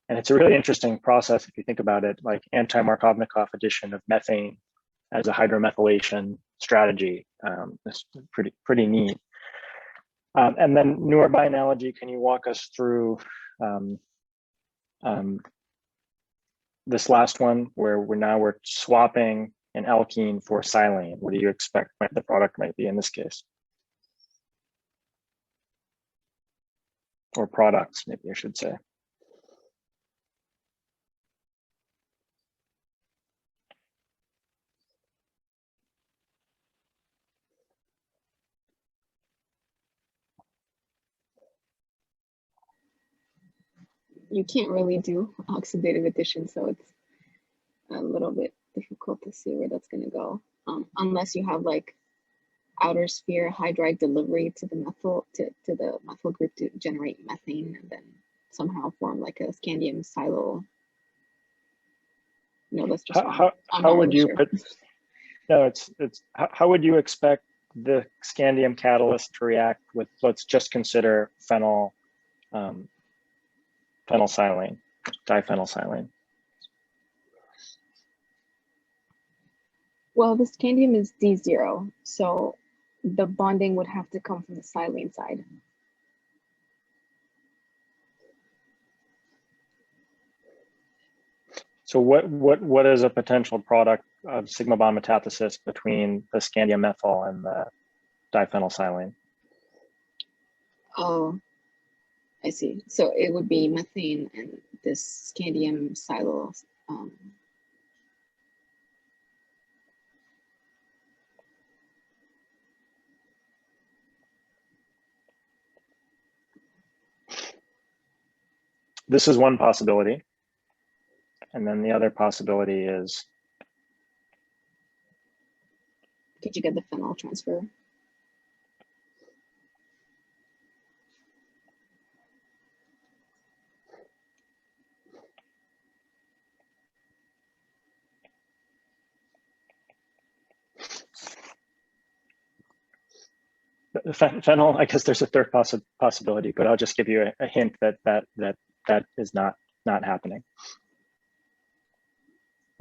And it's a really interesting process if you think about it, like anti-Markovnikov addition of methane as a hydromethylation strategy. It's pretty neat. And then Noor, by analogy, can you walk us through this last one where we're swapping an alkene for silane? What do you expect the product might be in this case? Or products, maybe I should say. You can't really do oxidative addition, so it's a little bit difficult to see where that's going to go, unless you have like outer sphere hydride delivery to the methyl to the methyl group to generate methane, and then somehow form like a scandium silo. No, that's just how would you put? No, it's how would you expect the scandium catalyst to react with? Let's just consider phenylsilane, diphenylsilane. Well, the scandium is D0, so the bonding would have to come from the silane side. So what is a potential product of sigma bond metathesis between the scandium methyl and the diphenylsilane? Oh, I see. So it would be methane and this scandium silo. This is one possibility. And then the other possibility is, could you get the phenyl transfer? Phenyl, I guess there's a third possibility, but I'll just give you a hint that is not happening.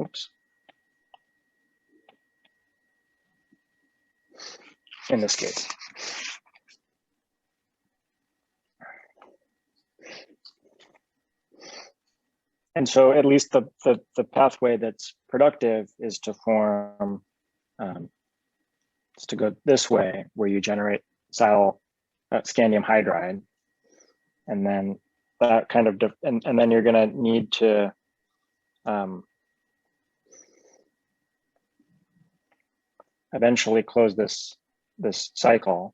Oops. In this case. And so at least the pathway that's productive is to form, is to go this way, where you generate scandium hydride. And then that kind of, and then you're gonna need to eventually close this cycle.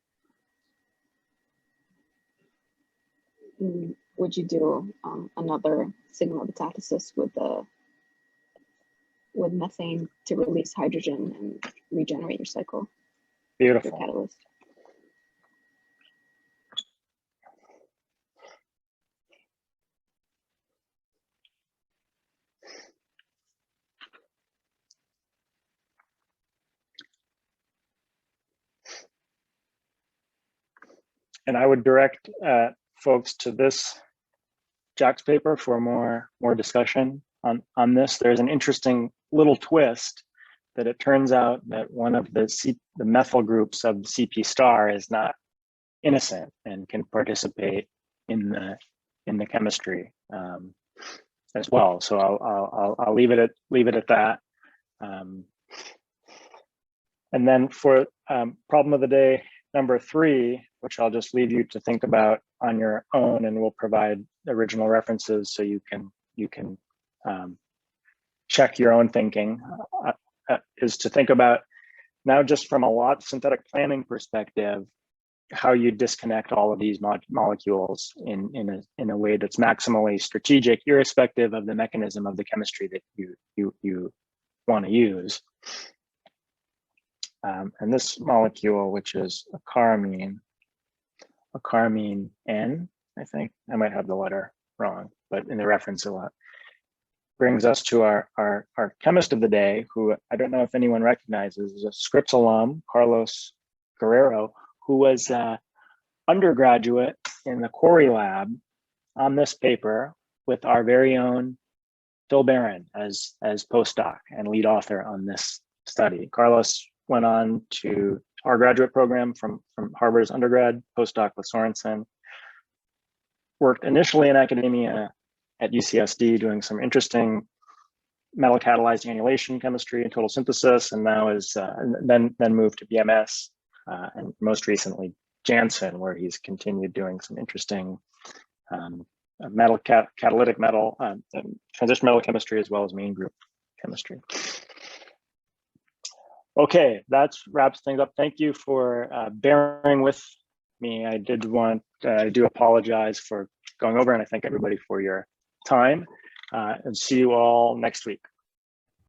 Would you do another signal metathesis with methane to release hydrogen and regenerate your cycle? Beautiful. Your catalyst. And I would direct folks to this Jack's paper for more discussion on this. There's an interesting little twist that it turns out that one of the methyl groups of CP star is not innocent and can participate in the chemistry as well. So I'll leave it at that. And then for problem of the day number 3, which I'll just leave you to think about on your own, and we'll provide original references so you can check your own thinking, is to think about now, just from a synthetic planning perspective, how you disconnect all of these molecules in a way that's maximally strategic, irrespective of the mechanism of the chemistry that you want to use. And this molecule, which is a caramine N, I think. I might have the letter wrong, but in the reference a lot, brings us to our chemist of the day, who I don't know if anyone recognizes, is a Scripps alum, Carlos Guerrero, who was undergraduate in the Quarry Lab on this paper with our very own Phil Barron as postdoc and lead author on this study. Carlos went on to our graduate program from Harvard's undergrad, postdoc with Sorensen, worked initially in academia at UCSD doing some interesting metal catalyzed annihilation chemistry and total synthesis, and now is then moved to BMS, and most recently Janssen, where he's continued doing some interesting catalytic metal, transition metal chemistry, as well as main group chemistry. Okay, that wraps things up. Thank you for bearing with me. I do apologize for going over, and I thank everybody for your time, and see you all next week.